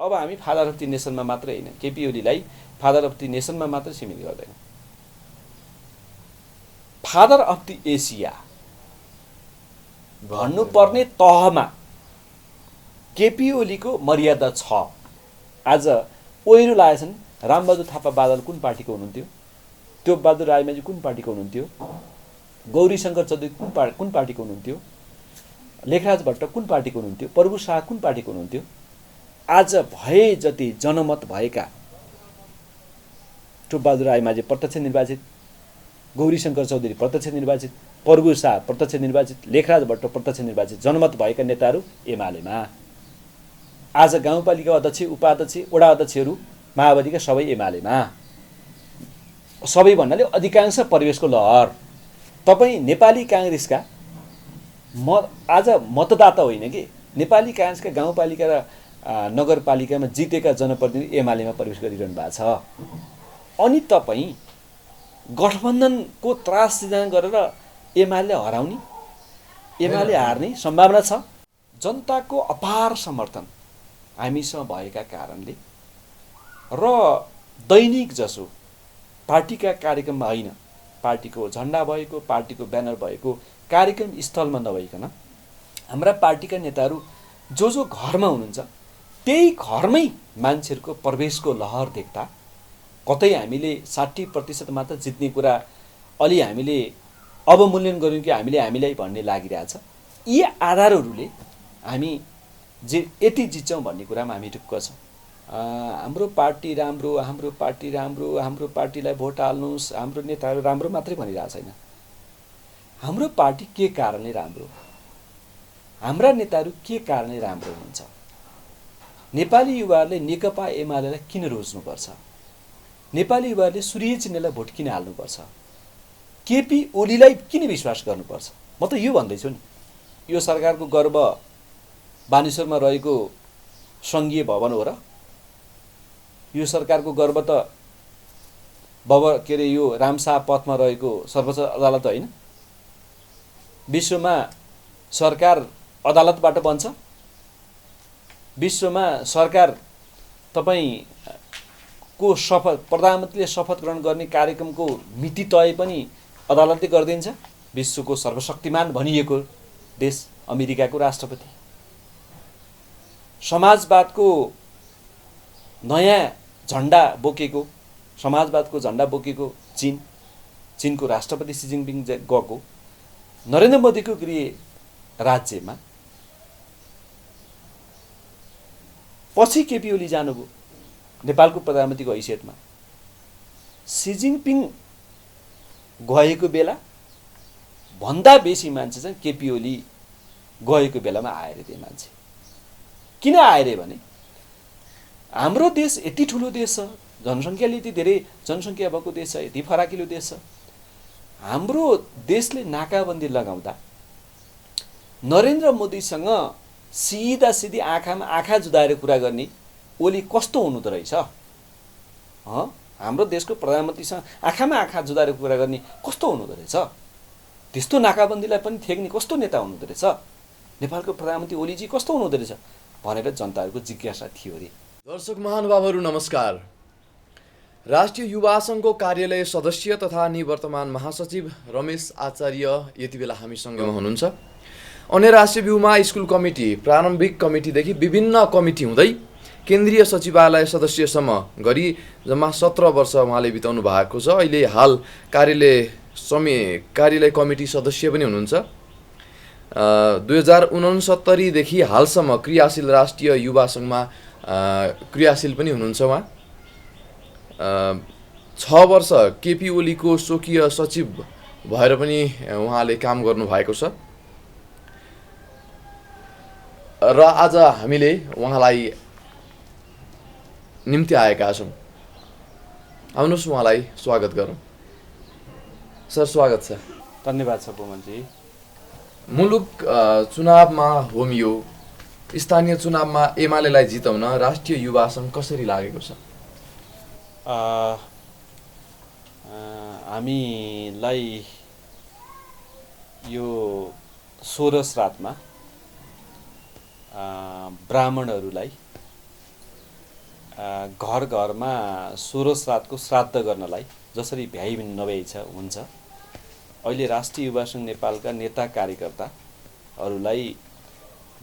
अब हामी father of the नेसनमा मात्रै होइन, केपी ओलीलाई फादर अफ द नेसनमा मात्रै सीमित गर्दैन, फादर अफ द एसिया भन्नुपर्ने तहमा केपी ओलीको मर्यादा छ। आज ओहिरो लागेछन्, रामबहादुर थापा बादल कुन पार्टीको हुनुहुन्थ्यो, त्यो बहादुर राईमाझी कुन पार्टीको हुनुहुन्थ्यो, गौरीशङ्कर चौधरी कुन पार्टीको हुनुहुन्थ्यो, लेखराज भट्ट कुन पार्टीको हुनुहुन्थ्यो, प्रभु शाह कुन पार्टीको हुनुहुन्थ्यो। आज भए जति जनमत भएका टोपबहादुर राईमाझी प्रत्यक्ष निर्वाचित, गौरीशङ्कर चौधरी प्रत्यक्ष निर्वाचित, प्रभु शाह प्रत्यक्ष निर्वाचित, लेखराज भट्ट प्रत्यक्ष निर्वाचित जनमत भएका नेताहरू एमालेमा। आज गाउँपालिका अध्यक्ष, उपाध्यक्ष, वडा अध्यक्षहरू माओवादीका सबै एमालेमा। सबै भन्नाले अधिकांश परिवेशको लहर। तपाईँ नेपाली काङ्ग्रेसका आज मतदाता होइन कि, नेपाली काङ्ग्रेसका गाउँपालिका र नगरपालिकामा जितेका जनप्रतिनिधि एमालेमा प्रवेश गरिरहनु भएको छ। अनि तपाईँ गठबन्धनको त्रास सिर्जना गरेर एमाले हराउने, एमाले हार्ने सम्भावना छ। जनताको अपार समर्थन हामीसँग भएका कारणले र दैनिक जसो पार्टीका कार्यक्रममा होइन, पार्टीको झन्डा भएको, पार्टीको ब्यानर भएको कार्यक्रम स्थलमा नभइकन हाम्रा पार्टीका नेताहरू जो घरमा हुनुहुन्छ त्यही घरमै मान्छेहरूको प्रवेशको लहर देख्दा कतै हामीले 60% मात्र जित्ने कुरा अलि हामीले अवमूल्यन गर्यौँ कि हामीलाई भन्ने लागिरहेछ। यी आधारहरूले हामी जे यति जित्छौँ भन्ने कुरामा हामी ढुक्क छौँ। हाम्रो पार्टी राम्रो, हाम्रो पार्टी राम्रो, हाम्रो पार्टीलाई भोट हाल्नुहोस्, हाम्रो नेताहरू राम्रो मात्रै भनिरहेको छैन। हाम्रो पार्टी के कारणले राम्रो, हाम्रा नेताहरू के कारणले राम्रो हुन्छ, नेपाली युवाहरूले नेकपा एमालेलाई किन रोज्नुपर्छ, नेपाली युवाहरूले सूर्य चिन्हलाई भोट किन हाल्नुपर्छ, केपी ओलीलाई किन विश्वास गर्नुपर्छ। म त यो भन्दैछु नि, यो सरकारको गर्व बानेश्वरमा रहेको सङ्घीय भवन हो र, यो सरकारको गर्व त यो रामशाह पथमा रहेको सर्वोच्च अदालत होइन। विश्वमा सरकार अदालतबाट बन्छ, विश्वमा सरकार तपाईँको शपथ, प्रधानमन्त्रीले शपथ ग्रहण गर्ने कार्यक्रमको मिति तय पनि अदालतले गरिदिन्छ। विश्वको सर्वशक्तिमान भनिएको देश अमेरिकाको राष्ट्रपति, समाजवादको नयाँ झन्डा बोकेको, समाजवादको झन्डा बोकेको चीनको राष्ट्रपति सी जिनपिङ गएको, नरेन्द्र मोदीको गृह राज्यमा पछि केपी ओली जानुभयो नेपालको प्रधानमन्त्रीको हैसियतमा। सी जिनपिङ गएको बेला भन्दा बेसी मान्छे चाहिँ केपी ओली गएको बेलामा आएर थिए मान्छे। किन आएर भने हाम्रो देश यति ठुलो देश छ, जनसङ्ख्याले यति धेरै जनसङ्ख्या भएको देश छ, यति फराकिलो देश छ। हाम्रो देशले नाकाबन्दी लगाउँदा नरेन्द्र मोदीसँग सिधा सिधी आँखामा आँखा जुदाएर कुरा गर्ने ओली कस्तो हुनुहुँदो रहेछ। हाम्रो देशको प्रधानमन्त्रीसँग आँखामा आँखा जुदाएर कुरा गर्ने कस्तो हुनुहुँदो रहेछ। त्यस्तो नाकाबन्दीलाई पनि थेक्ने कस्तो नेता हुनुहुँदो रहेछ। नेपालको प्रधानमन्त्री ओलीजी कस्तो हुनुहुँदो रहेछ भनेर जनताहरूको जिज्ञासा थियो अरे। दर्शक महानुभावहरू नमस्कार। राष्ट्रिय युवा सङ्घको कार्यालय सदस्य तथा निवर्तमान महासचिव रमेश आचार्य यति बेला हामीसँग हुनुहुन्छ। अन्य राष्ट्रिय व्यूहमा स्कुल कमिटी, प्रारम्भिक कमिटीदेखि विभिन्न कमिटी हुँदै केन्द्रीय सचिवालय सदस्यसम्म गरी जम्मा 17 वर्ष उहाँले बिताउनु भएको छ। अहिले हाल कार्यालय कमिटी सदस्य पनि हुनुहुन्छ। 2069 देखि हालसम्म क्रियाशील राष्ट्रिय युवा सङ्घमा क्रियाशील पनि हुनुहुन्छ उहाँ। 6 वर्ष केपी ओलीको स्वकीय सचिव भएर पनि उहाँले काम गर्नुभएको छ र आज हामीले उहाँलाई निम्ति आएका छौँ। आउनुहोस् उहाँलाई स्वागत गरौँ। सर स्वागत छ। धन्यवाद छ बोमनजी। मुलुक चुनावमा होमियो, स्थानीय चुनावमा एमालेलाई जिताउन राष्ट्रिय युवा सङ्घ कसरी लागेको छ? हामीलाई यो 16 श्राद्धमा ब्राह्मणहरूलाई घर घरमा 16 श्राद्धको श्राद्ध गर्नलाई जसरी भ्याइ नभ्याइ हुन्छ, अहिले राष्ट्रिय युवा सङ्घ नेपालका नेता कार्यकर्ताहरूलाई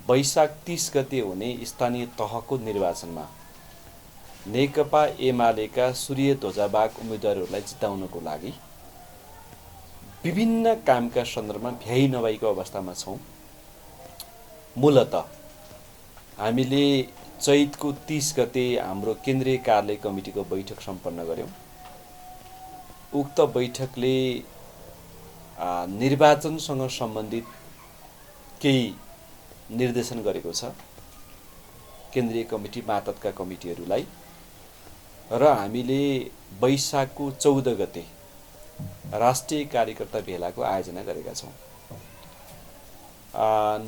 वैशाख 30 गते हुने स्थानीय तहको निर्वाचनमा नेकपा एमालेका सूर्य ध्वजाबाग उम्मेदवारहरूलाई जिताउनको लागि विभिन्न कामका सन्दर्भमा भ्याइ नभएको अवस्थामा छौँ। मूलत हामीले चैतको 30 गते हाम्रो केन्द्रीय कार्यालय कमिटीको बैठक सम्पन्न गऱ्यौँ। उक्त बैठकले निर्वाचनसँग सम्बन्धित केही निर्देशन गरेको छ केन्द्रीय कमिटी मातहतका कमिटीहरूलाई, र हामीले वैशाखको 14 गते राष्ट्रिय कार्यकर्ता भेलाको आयोजना गरेका छौँ।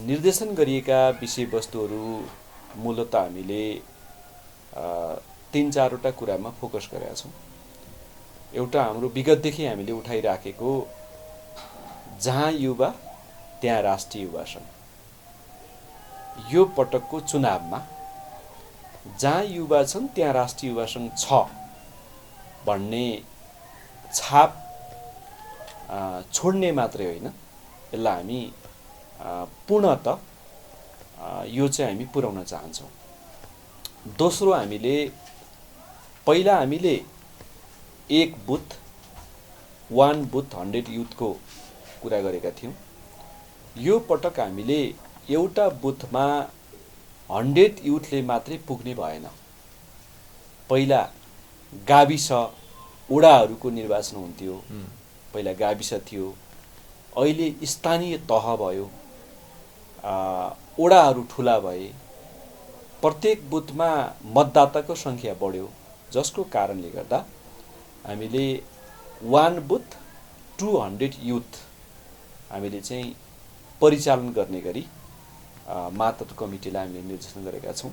निर्देशन गरिएका विषयवस्तुहरू मूलत हामीले 3-4वटा कुरामा फोकस गरेका छौँ। एउटा हाम्रो विगतदेखि हामीले उठाइराखेको जहाँ युवा त्यहाँ राष्ट्रिय युवा सङ्घ, यो पटकको चुनावमा जहाँ युवा छन् त्यहाँ राष्ट्रिय युवा सङ्घ छ भन्ने छाप छोड्ने मात्रै होइन, यसलाई हामी पूर्णत यो चाहिँ हामी पुर्याउन चाहन्छौँ। दोस्रो, पहिला हामीले 1 बुथ 1 बुथ 100 युथको कुरा गरेका थियौँ। यो पटक हामीले एउटा बुथमा 100 युथले मात्रै पुग्ने भएन। पहिला गाविस वडाहरूको निर्वाचन हुन्थ्यो, पहिला गाविस थियो, अहिले स्थानीय तह भयो, वडाहरू ठुला भए, प्रत्येक बुथमा मतदाताको सङ्ख्या बढ्यो, जसको कारणले गर्दा हामीले 1 बुथ 200 युथ हामीले चाहिँ परिचालन गर्ने गरी मातहत कमिटीलाई हामीले निर्देशन गरेका छौँ।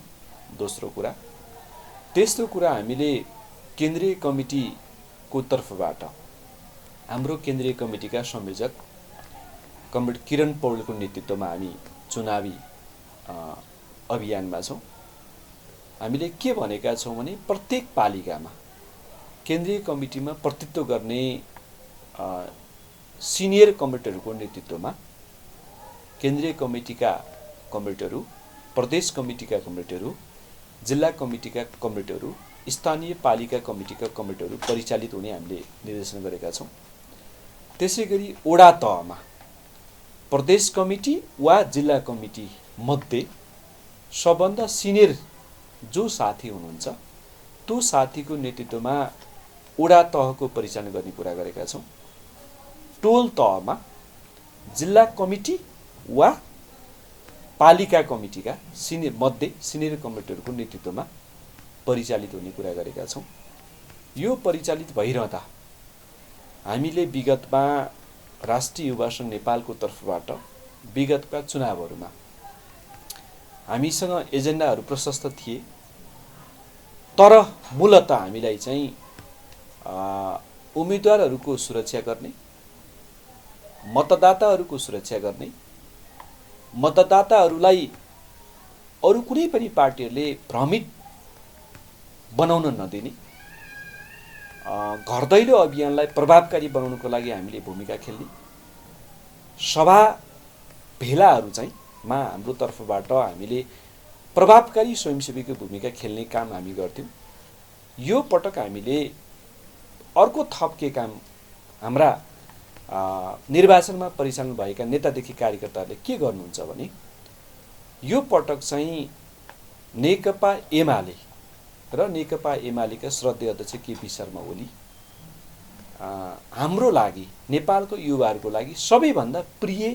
दोस्रो कुरा। तेस्रो कुरा, हामीले केन्द्रीय कमिटीको तर्फबाट हाम्रो केन्द्रीय कमिटीका संयोजक कमरेड किरण पौडेलको नेतृत्वमा हामी चुनावी अभियानमा छौँ। हामीले के भनेका छौँ भने प्रत्येक पालिकामा केन्द्रीय कमिटीमा प्रतिनिधित्व गर्ने सिनियर कमिटीहरूको नेतृत्वमा केन्द्रीय कमिटीका कमिटीहरू, प्रदेश कमिटीका कमिटीहरू, जिल्ला कमिटीका कमिटीहरू, स्थानीय पालिका कमिटीका कमिटीहरू परिचालित हुने हामीले निर्देशन गरेका छौँ। त्यसै गरी वडा तहमा प्रदेश कमिटी वा जिल्ला कमिटी मध्ये सबभन्दा सिनियर जो साथी हुनुहुन्छ त्यो साथीको नेतृत्वमा वडा तहको परिचालन गर्ने कुरा गरेका छौँ। टोल तहमा जिल्ला कमिटी वा पालिका कमिटीका सिनियर कमिटीहरूको नेतृत्वमा परिचालित हुने कुरा गरेका छौँ। यो परिचालित भइरहँदा हामीले विगतमा राष्ट्रिय युवा सङ्घ नेपालको तर्फबाट विगतका चुनावहरूमा हामीसँग एजेन्डाहरू प्रशस्त थिए, तर मूलत हामीलाई चाहिँ उम्मेदवारहरूको सुरक्षा गर्ने, मतदाताहरूको सुरक्षा गर्ने, मतदाताहरूलाई अरू कुनै पनि पार्टीहरूले भ्रमित बनाउन नदिने, घर दैलो अभियानलाई प्रभावकारी बनाउनको लागि हामीले भूमिका खेल्ने, सभा भेलाहरू चाहिँ हाम्रो तर्फबाट हामीले प्रभावकारी स्वयंसेवीको भूमिका खेल्ने काम हामी गर्थ्यौँ। यो पटक हामीले अर्को थप के काम हाम्रा निर्वाचनमा परिचालन भएका नेतादेखि कार्यकर्ताहरूले के गर्नुहुन्छ भने यो पटक चाहिँ नेकपा एमाले र नेकपा एमालेका श्रद्धेय अध्यक्ष केपी शर्मा ओली हाम्रो लागि, नेपालको युवाहरूको लागि सबैभन्दा प्रिय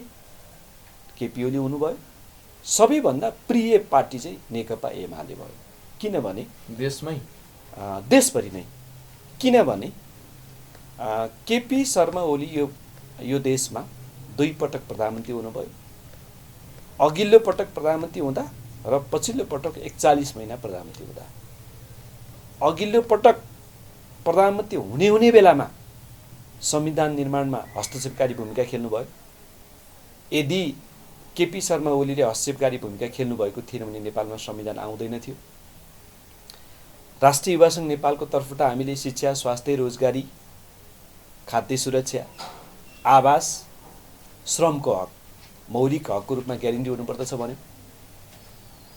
केपी ओली हुनुभयो। सबैभन्दा प्रिय पार्टी चाहिँ नेकपा एमाले भयो। किनभने देशभरि नै, किनभने केपी शर्मा ओली यो देशमा 2 पटक प्रधानमन्त्री हुनुभयो। अघिल्लो पटक प्रधानमन्त्री हुँदा र पछिल्लो पटक 41 महिना प्रधानमन्त्री हुँदा, अघिल्लो पटक प्रधानमन्त्री हुने बेलामा संविधान निर्माणमा हस्तक्षेपकारी भूमिका खेल्नुभयो। यदि केपी शर्मा ओलीले हस्तक्षेपकारी भूमिका खेल्नुभएको थिएन भने नेपालमा संविधान आउँदैन थियो। राष्ट्रिय युवा सङ्घ नेपालको तर्फबाट हामीले शिक्षा, स्वास्थ्य, रोजगारी, खाद्य सुरक्षा, आवास, श्रमको हक, मौलिक हकको रूपमा ग्यारेन्टी हुनुपर्दछ भन्यो।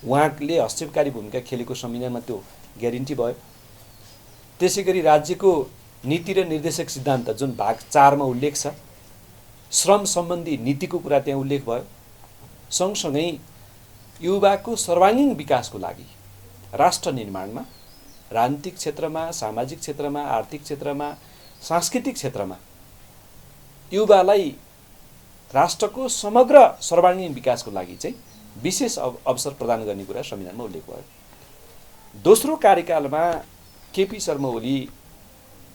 उहाँले हस्तक्षेपकारी भूमिका खेलेको संविधानमा त्यो ग्यारेन्टी भयो। त्यसै गरी राज्यको नीति र निर्देशक सिद्धान्त जुन भाग 4 मा उल्लेख छ, श्रम सम्बन्धी नीतिको कुरा त्यहाँ उल्लेख भयो। सँगसँगै युवाको सर्वाङ्गीण विकासको लागि राष्ट्र निर्माणमा, राजनीतिक क्षेत्रमा, सामाजिक क्षेत्रमा, आर्थिक क्षेत्रमा, सांस्कृतिक क्षेत्रमा युवालाई राष्ट्रको समग्र सर्वाङ्गीण विकासको लागि चाहिँ विशेष अवसर प्रदान गर्ने कुरा संविधानमा उल्लेख भयो। दोस्रो कार्यकालमा केपी शर्मा ओली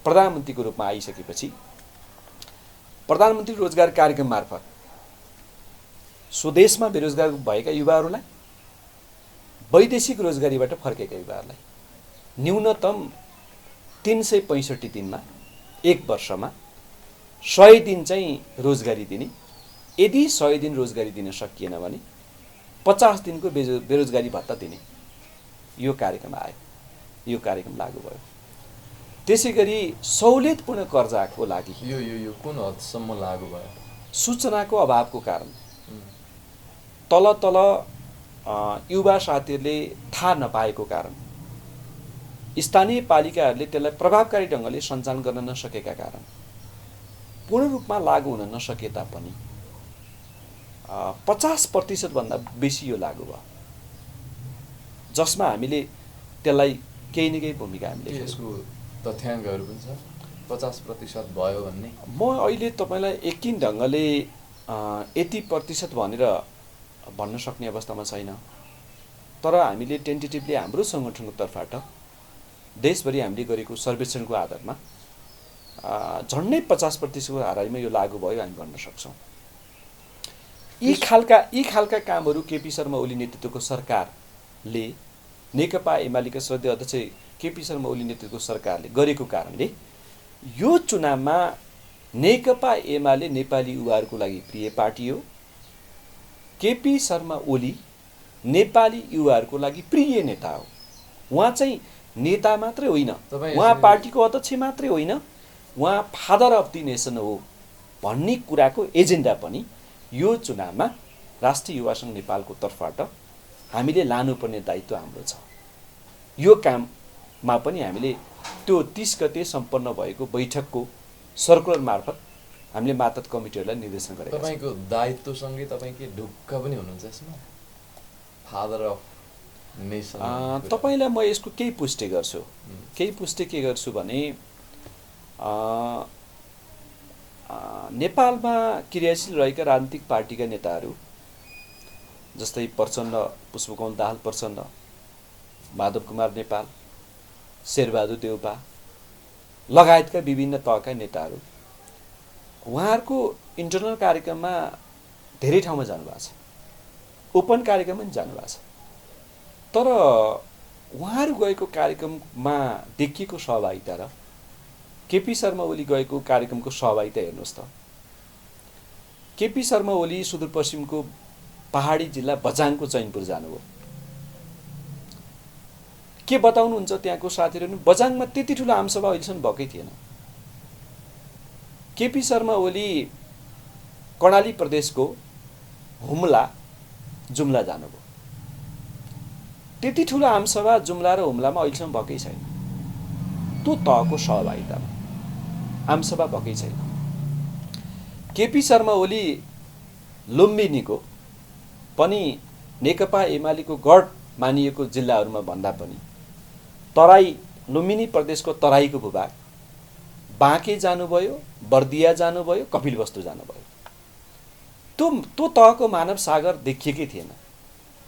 प्रधानमन्त्रीको रूपमा आइसकेपछि प्रधानमन्त्री रोजगार कार्यक्रम मार्फत स्वदेशमा बेरोजगार भएका युवाहरूलाई, वैदेशिक रोजगारीबाट फर्केका युवाहरूलाई न्यूनतम 365 दिनमा, 1 वर्षमा 100 दिन चाहिँ रोजगारी दिने। यदि 100 दिन रोजगारी दिन सकिएन भने 50 दिनको बेरोजगारी भत्ता दिने यो कार्यक्रम आयो। यो कार्यक्रम लागू भयो। त्यसै गरी सहुलियतपूर्ण कर्जाको लागि यो कुन हदसम्म लागू भयो? सूचनाको अभावको कारण तल युवा साथीहरूले थाहा नपाएको कारण, स्थानीय पालिकाहरूले त्यसलाई प्रभावकारी ढङ्गले सञ्चालन गर्न नसकेका कारण पूर्ण रूपमा लागू हुन नसके तापनि 50% भन्दा बेसी यो लागू भयो, जसमा हामीले त्यसलाई केही न केही भूमिका हामीले यसको तथ्याङ्कहरू पनि छ 50% भयो भन्ने। म अहिले तपाईँलाई यकिन ढङ्गले यति प्रतिशत भनेर भन्न सक्ने अवस्थामा छैन, तर हामीले टेन्टेटिभली हाम्रो सङ्गठनको तर्फबाट देशभरि हामीले गरेको सर्वेक्षणको आधारमा झन्डै 50% हाराहारीमा यो लागू भयो हामी भन्न सक्छौँ। यी खालका कामहरू केपी शर्मा ओली नेतृत्वको सरकारले, नेकपा एमालेका श्रद्धेय अध्यक्ष केपी शर्मा ओली नेतृत्वको सरकारले गरेको कारणले यो चुनावमा नेकपा एमाले नेपाली युवाहरूको लागि प्रिय पार्टी हो। केपी शर्मा ओली नेपाली युवाहरूको लागि प्रिय नेता हो। उहाँ चाहिँ नेता मात्रै होइन, उहाँ पार्टीको अध्यक्ष मात्रै होइन, उहाँ फादर अफ दि नेसन हो भन्ने कुराको एजेन्डा पनि यो चुनावमा राष्ट्रिय युवा सङ्घ नेपालको तर्फबाट हामीले लानुपर्ने दायित्व हाम्रो छ। यो काममा पनि हामीले त्यो 30 गते सम्पन्न भएको बैठकको सर्कुलर मार्फत हामीले मातहत कमिटीहरूलाई निर्देशन गरेका छौँ। तपाईँको दायित्वसँगै तपाईँ के ढुक्क पनि हुनुहुन्छ यसमा? फादर अफ नेसन तपाईँलाई म यसको केही पुष्टि गर्छु। केही पुष्टि के गर्छु भने नेपालमा क्रियाशील रहेका राजनीतिक पार्टीका नेताहरू जस्तै प्रचण्ड, पुष्पकमल दाहाल प्रचण्ड, माधव कुमार नेपाल, शेरबहादुर देउपा लगायतका विभिन्न तहका नेताहरू उहाँहरूको इन्टरनल कार्यक्रममा धेरै ठाउँमा जानुभएको छ, ओपन कार्यक्रममा पनि जानुभएको छ। तर उहाँहरू गएको कार्यक्रममा देखिएको सहभागिता र केपी शर्मा ओली गएको कार्यक्रमको सहभागिता हेर्नुहोस् त। केपी शर्मा ओली सुदूरपश्चिमको पहाडी जिल्ला बझाङको चैनपुर जानुभयो। के बताउनुहुन्छ त्यहाँको साथीहरू? बझाङमा त्यति ठुलो आमसभा अहिलेसम्म भएकै थिएन। केपी शर्मा ओली कर्णाली प्रदेशको हुम्ला, जुम्ला जानुभयो। त्यति ठुलो आमसभा जुम्ला र हुम्लामा अहिलेसम्म भएकै छैन। त्यो तहको सहभागितामा आमसभा भएकै छैन। केपी शर्मा ओली लुम्बिनीको पनि नेकपा एमालेको गढ मानिएको जिल्लाहरूमा भन्दा पनि तराई, लुम्बिनी प्रदेशको तराईको भूभाग, बाँके जानुभयो, बर्दिया जानुभयो, कपिलवस्तु जानुभयो। त्यो तहको मानव सागर देखिएकै थिएन।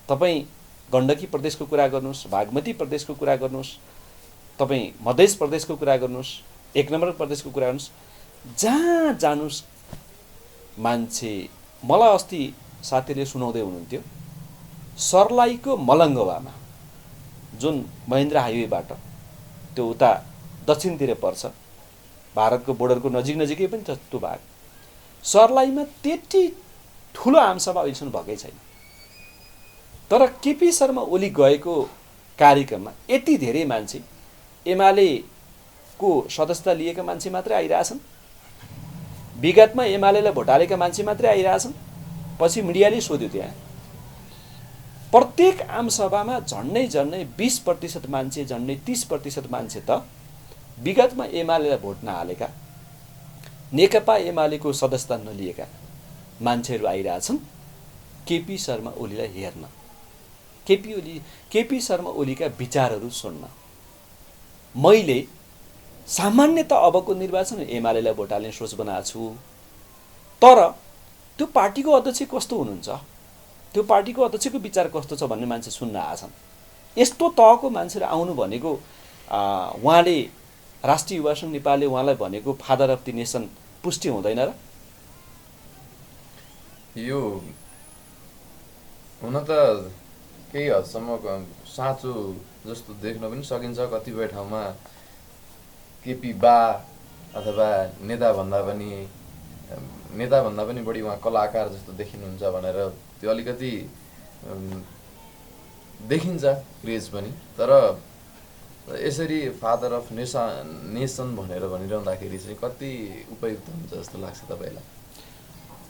तपाईँ गण्डकी प्रदेशको कुरा गर्नुहोस्, बागमती प्रदेशको कुरा गर्नुहोस्, तपाईँ मध्य प्रदेशको कुरा गर्नुहोस्, 1 नम्बर प्रदेशको कुरा गर्नुहोस्, जहाँ जानुहोस् मान्छे। मलाई अस्ति साथीले सुनाउँदै हुनुहुन्थ्यो, सर्लाहीको मलङ्गवामा जुन महेन्द्र हाइवेबाट त्यो उता दक्षिणतिर पर्छ, भारतको बोर्डरको नजिकै पनि छ त्यो भाग, सर्लाहीमा त्यति ठुलो आमसभा अहिलेसम्म भएकै छैन। तर केपी शर्मा ओली गएको कार्यक्रममा यति धेरै मान्छे एमालेको सदस्यता लिएका मान्छे मात्रै आइरहेछन्, विगतमा एमालेलाई भोट हालेका मान्छे मात्रै आइरहेछन्। पछि मिडियाले सोध्यो त्यहाँ प्रत्येक आमसभामा झन्डै 20% मान्छे, झन्डै 30% मान्छे त विगतमा एमालेलाई भोट नहालेका, नेकपा एमालेको सदस्यता नलिएका मान्छेहरू आइरहेछन् केपी शर्मा ओलीलाई हेर्न, केपी शर्मा ओलीका विचारहरू सुन्न। मैले सामान्यतः अबको निर्वाचन एमालेलाई भोट हाल्ने सोच बनाएको छु, तर त्यो पार्टीको अध्यक्ष कस्तो हुनुहुन्छ, त्यो पार्टीको अध्यक्षको विचार कस्तो छ भन्ने मान्छे सुन्न आछन्। यस्तो तहको मान्छेहरू आउनु भनेको उहाँले राष्ट्रिय युवा सङ्घ नेपालले उहाँलाई भनेको फादर अफ द नेसन पुष्टि हुँदैन र? यो हुन त केही हदसम्म साँचो जस्तो देख्न पनि सकिन्छ। कतिपय ठाउँमा केपी बा अथवा नेता भन्दा पनि बढी उहाँ कलाकार जस्तो देखिनुहुन्छ भनेर त्यो अलिकति देखिन्छ क्रेज पनि। तर यसरी फादर अफ नेसन भनेर भनिरहँदाखेरि चाहिँ कति उपयुक्त हुन्छ जस्तो लाग्छ तपाईँलाई?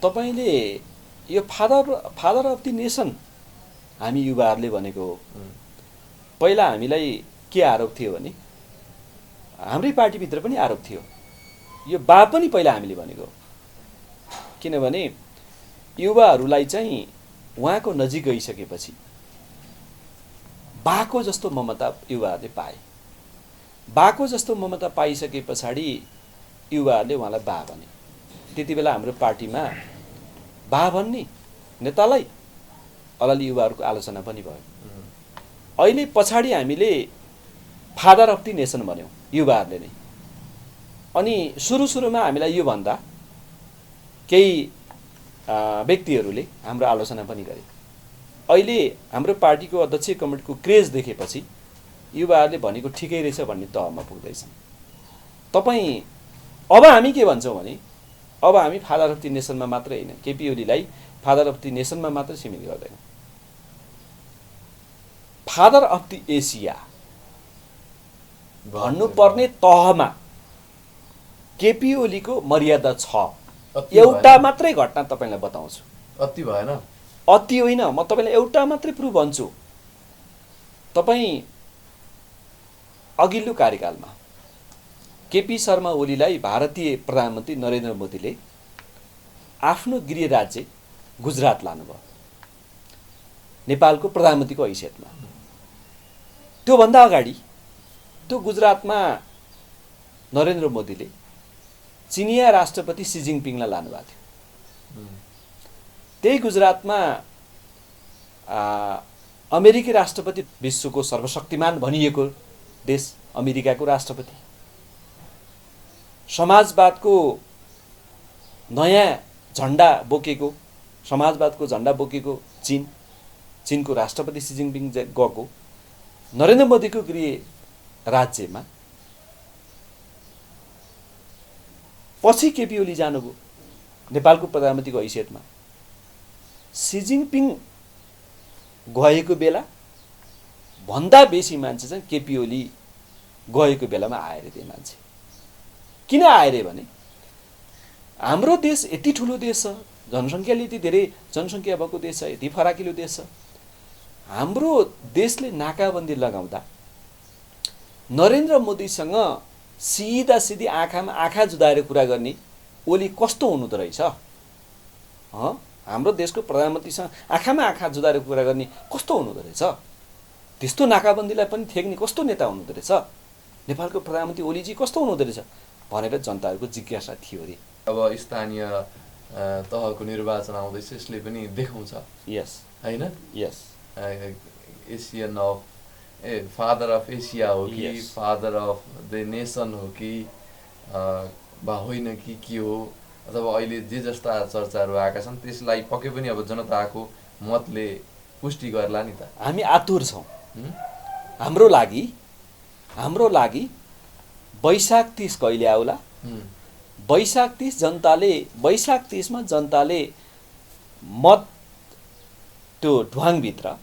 तपाईँले यो फादर अफ द नेसन हामी युवाहरूले भनेको हो। पहिला हामीलाई के आरोप थियो भने, हाम्रै पार्टीभित्र पनि आरोप थियो, यो बा पनि पहिला हामीले भनेको, किनभने युवाहरूलाई चाहिँ उहाँको नजिक गइसकेपछि बाको जस्तो ममता युवाहरूले पाए। बाको जस्तो ममता पाइसके पछाडि युवाहरूले उहाँलाई बा भने। त्यति बेला हाम्रो पार्टीमा बा भन्ने नेतालाई अलि युवाहरूको आलोचना पनि भयो। अहिले पछाडि हामीले फादर अफ द नेसन भन्यौँ युवाहरूले नै। अनि सुरुमा हामीलाई यो भन्दा केही व्यक्तिहरूले हाम्रो आलोचना पनि गरे। अहिले हाम्रो पार्टीको अध्यक्ष कमिटीको क्रेज देखेपछि युवाहरूले भनेको ठिकै रहेछ भन्ने तहमा पुग्दैछन्। अब हामी के भन्छौँ भने, अब हामी फादर अफ द नेसनमा मात्रै होइन, केपी ओलीलाई फादर अफ द नेसनमा मात्रै सीमित गर्दैनौँ, फादर अफ द एसिया भन्नुपर्ने तहमा केपी ओलीको मर्यादा छ। एउटा मात्रै घटना तपाईँलाई बताउँछु। अति भएन? अति होइन, म तपाईँलाई एउटा मात्रै प्रुफ भन्छु। तपाईँ अघिल्लो कार्यकालमा केपी शर्मा ओलीलाई भारतीय प्रधानमन्त्री नरेन्द्र मोदीले आफ्नो गृह राज्य गुजरात लानुभयो नेपालको प्रधानमन्त्रीको हैसियतमा। त्योभन्दा अगाडि त्यो गुजरातमा नरेन्द्र मोदीले चिनिया राष्ट्रपति सी जिनपिङलाई लानुभएको थियो। त्यही गुजरातमा अमेरिकी राष्ट्रपति, विश्वको सर्वशक्तिमान भनिएको देश अमेरिकाको राष्ट्रपति, समाजवादको नयाँ झन्डा बोकेको, समाजवादको झन्डा बोकेको चीनको राष्ट्रपति सी जिनपिङ गएको नरेन्द्र मोदीको गृह राज्यमा पछि केपी ओली जानुभयो नेपालको प्रधानमन्त्रीको हैसियतमा। सी जिनपिङ गएको बेला भन्दा बेसी मान्छे चाहिँ केपी ओली गएको बेलामा आए अरे। त्यो मान्छे किन आए अरे भने, हाम्रो देश यति ठुलो देश छ, जनसङ्ख्याले यति धेरै जनसङ्ख्या भएको देश छ, यति फराकिलो देश छ, हाम्रो देशले नाकाबन्दी लगाउँदा नरेन्द्र मोदीसँग सिधी आँखामा आँखा जुदाएर कुरा गर्ने ओली कस्तो हुनुहुँदो रहेछ? हाम्रो देशको प्रधानमन्त्रीसँग आँखामा आँखा जुदाएर कुरा गर्ने कस्तो हुनुहुँदो रहेछ? त्यस्तो नाकाबन्दीलाई पनि थेक्ने कस्तो नेता हुनुहुँदो रहेछ? नेपालको प्रधानमन्त्री ओलीजी कस्तो हुनुहुँदो रहेछ भनेर जनताहरूको जिज्ञासा थियो अरे। अब स्थानीय तहको निर्वाचन आउँदैछ, यसले पनि देखाउँछ। यस होइन? यस Asian of father of Asia हो कि फादर अफ द नेसन हो कि वा होइन कि के हो, अथवा अहिले जे जस्ता चर्चाहरू आएका छन् त्यसलाई पक्कै पनि अब जनताको मतले पुष्टि गर्ला नि त। हामी आतुर छौँ। हाम्रो लागि वैशाख 30 कहिले आउला? वैशाख 30मा जनताले मत त्यो ढुवाङभित्र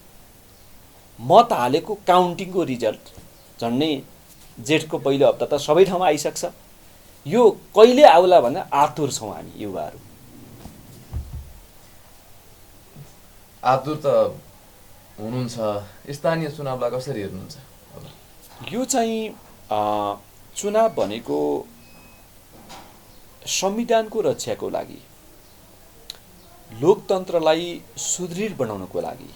मत हालेको काउन्टिङको रिजल्ट झन्डै जेठको पहिलो हप्ता त सबै ठाउँमा आइसक्छ। यो कहिले आउला भनेर आतुर छौँ हामी युवाहरू। आतुर त हुनुहुन्छ। स्थानीय चुनावलाई कसरी हेर्नुहुन्छ? यो चाहिँ चुनाव भनेको संविधानको रक्षाको लागि, लोकतन्त्रलाई सुदृढ बनाउनको लागि,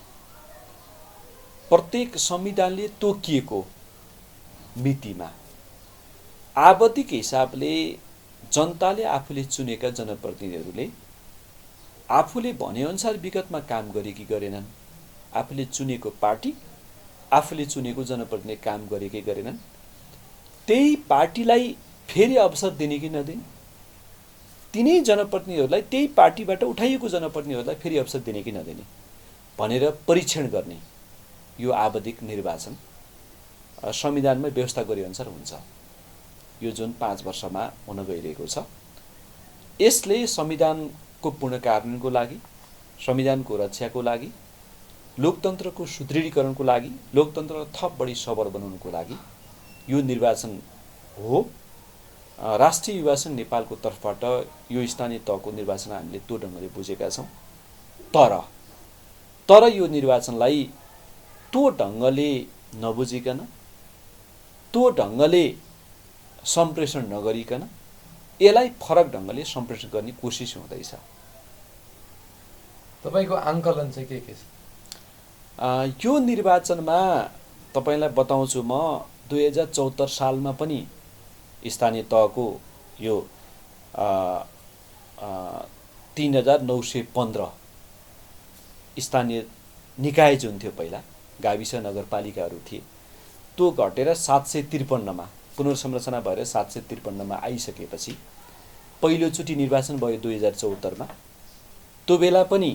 प्रत्येक संविधानले तोकिएको मितिमा आवधिक हिसाबले जनताले आफूले चुनेका जनप्रतिनिधिहरूले आफूले भनेअनुसार विगतमा काम गरे कि गरेनन्, आफूले चुनेको पार्टी आफूले चुनेको जनप्रतिनिधिले काम गरे कि गरेनन्, त्यही पार्टीलाई फेरि अवसर दिने कि नदिने, तिनै जनप्रतिनिधिहरूलाई त्यही पार्टीबाट उठाइएको जनप्रतिनिधिहरूलाई फेरि अवसर दिने कि नदिने भनेर परीक्षण गर्ने यो आवधिक निर्वाचन संविधानमा व्यवस्था गरेअनुसार हुन्छ। यो जुन 5 वर्षमा हुन गइरहेको छ, यसले संविधानको पूर्ण कार्यान्वयनको लागि, संविधानको रक्षाको लागि, लोकतन्त्रको सुदृढीकरणको लागि, लोकतन्त्रलाई थप बढी सबल बनाउनको लागि यो निर्वाचन हो। राष्ट्रिय युवा सङ्घ नेपालको तर्फबाट यो स्थानीय तहको निर्वाचन हामीले त्यो ढङ्गले बुझेका छौँ। तर यो निर्वाचनलाई त्यो ढङ्गले नबुझिकन, त्यो ढङ्गले सम्प्रेषण नगरिकन यसलाई फरक ढङ्गले सम्प्रेषण गर्ने कोसिस हुँदैछ। तपाईँको आङ्कलन चाहिँ के छ? यो निर्वाचनमा तपाईँलाई बताउँछु, म 2074 सालमा पनि स्थानीय तहको यो 3915 स्थानीय निकाय जुन थियो, पहिला गाविस नगरपालिकाहरू थिए, त्यो घटेर 753मा पुनर्संरचना भएर 753मा आइसकेपछि पहिलोचोटि निर्वाचन भयो 2074मा। त्यो बेला पनि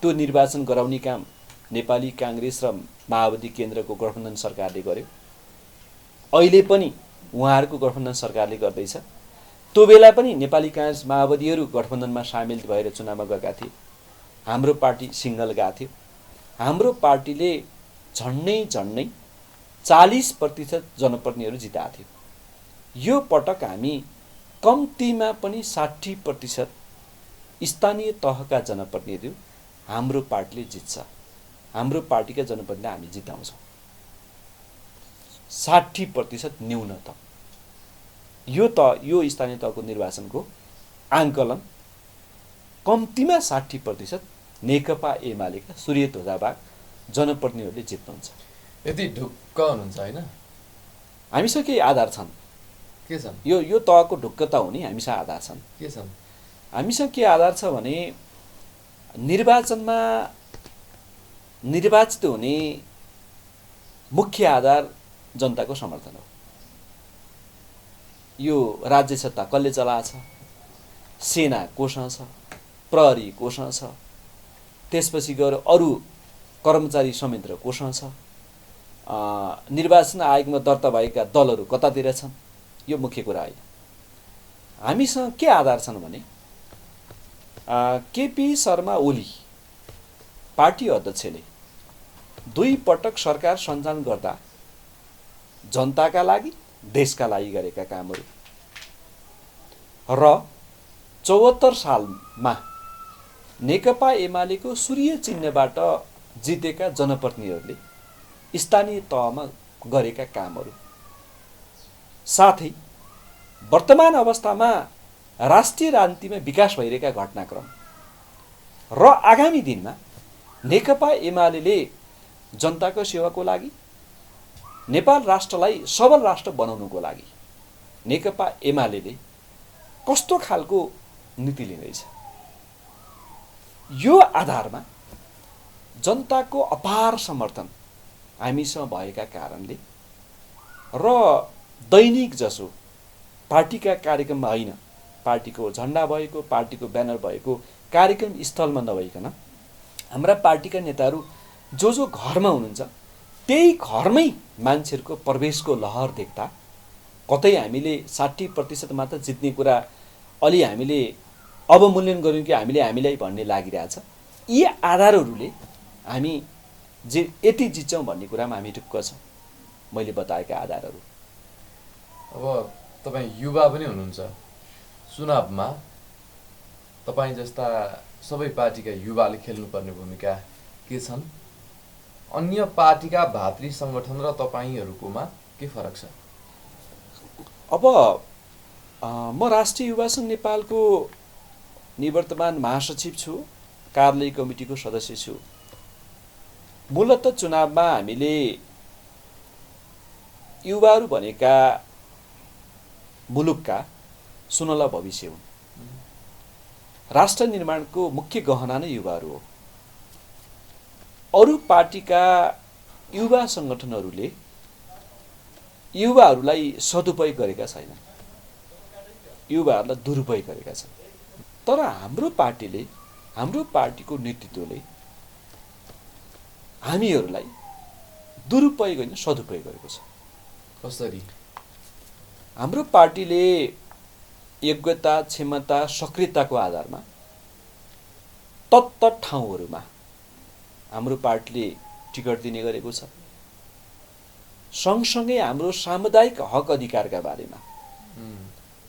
त्यो निर्वाचन गराउने काम नेपाली काङ्ग्रेस र माओवादी केन्द्रको गठबन्धन सरकारले गर्यो। अहिले पनि उहाँहरूको गठबन्धन सरकारले गर्दैछ। त्यो बेला पनि नेपाली काङ्ग्रेस माओवादीहरू गठबन्धनमा सामेल भएर चुनावमा गएका थिए। हाम्रो पार्टी सिङ्गल गएको थियो। हाम्रो पार्टीले झन्डै 40% जनप्रतिनिधिहरू जिताएको थियो। यो पटक हामी कम्तीमा पनि 60% स्थानीय तहका जनप्रतिनिधिहरू हाम्रो पार्टीले जित्छ। हाम्रो पार्टीका जनप्रतिनिधिलाई हामी जिताउँछौँ। 60% न्यूनतम। यो स्थानीय तहको निर्वाचनको आङ्कलन कम्तीमा 60% नेकपा एमालेका सूर्य ध्वजाबाग जनप्रतिनिधिहरूले जित्नुहुन्छ। यति ढुक्क हुनुहुन्छ होइन? हामीसँग केही आधार छन्। के छन्? यो तहको ढुक्कता हुने हामीसँग आधार छन्। के छन्? हामीसँग के आधार छ भने निर्वाचनमा निर्वाचित हुने मुख्य आधार जनताको समर्थन हो। यो राज्य सत्ता कसले चलाछ, सेना कोसँग छ, प्रहरी कोसँग छ, त्यसपछि गएर अरू कर्मचारी संयन्त्र कोसँग छ, निर्वाचन आयोगमा दर्ता भएका दलहरू कतातिर छन्, यो मुख्य कुरा होइन। हामीसँग के आधार छन् भने केपी शर्मा ओली पार्टी अध्यक्षले 2 पटक सरकार सञ्चालन गर्दा जनताका लागि, देशका लागि गरेका कामहरू र 74 सालमा नेकपा एमालेको सूर्य चिन्हबाट जितेका जनप्रतिनिधिहरूले स्थानीय तहमा गरेका कामहरू, साथै वर्तमान अवस्थामा राष्ट्रिय राजनीतिमा विकास भइरहेका घटनाक्रम र आगामी दिनमा नेकपा एमाले जनताको सेवाको लागि, नेपाल राष्ट्रलाई सबल राष्ट्र बनाउनुको लागि नेकपा एमाले कस्तो खालको नीति लिँदैछ, यो आधारमा जनताको अपार समर्थन हामीसँग भएका कारणले र दैनिक जसो पार्टीका कार्यक्रममा होइन, पार्टीको झन्डा भएको, पार्टीको ब्यानर भएको कार्यक्रम स्थलमा नभइकन हाम्रा पार्टीका नेताहरू जो घरमा हुनुहुन्छ त्यही घरमै मान्छेहरूको प्रवेशको लहर देख्दा कतै हामीले 60% मात्र जित्ने कुरा अलि हामीले अवमूल्यन गर्यौँ कि हामीलाई भन्ने लागिरहेछ। यी आधारहरूले हामी जे यति जित्छौँ भन्ने कुरामा हामी ढुक्क छौँ। मैले बताएका आधारहरू अब तपाईँ युवा पनि हुनुहुन्छ, चुनावमा तपाईँ जस्ता सबै पार्टीका युवाले खेल्नुपर्ने भूमिका के छन्? अन्य पार्टीका भातृ सङ्गठन र तपाईँहरूकोमा के फरक छ? अब म राष्ट्रिय युवा सङ्घ नेपालको निवर्तमान महासचिव छु, कार्यालय कमिटीको सदस्य छु। मूलत चुनावमा हामीले युवाहरू भनेका मुलुकका सुनला भविष्य हुन्। राष्ट्र निर्माणको मुख्य गहना नै युवाहरू हो। अरू पार्टीका युवा सङ्गठनहरूले युवाहरूलाई सदुपयोग गरेका छैनन्, युवाहरूलाई दुरुपयोग गरेका छन्। तर हाम्रो पार्टीले, हाम्रो पार्टीको नेतृत्वले हामीहरूलाई दुरुपयोग होइन सदुपयोग गरेको छ। कसरी? हाम्रो पार्टीले योग्यता, क्षमता, सक्रियताको आधारमा तत्त ठाउँहरूमा हाम्रो पार्टीले टिकट दिने गरेको छ। सँगसँगै हाम्रो सामुदायिक हक अधिकारका बारेमा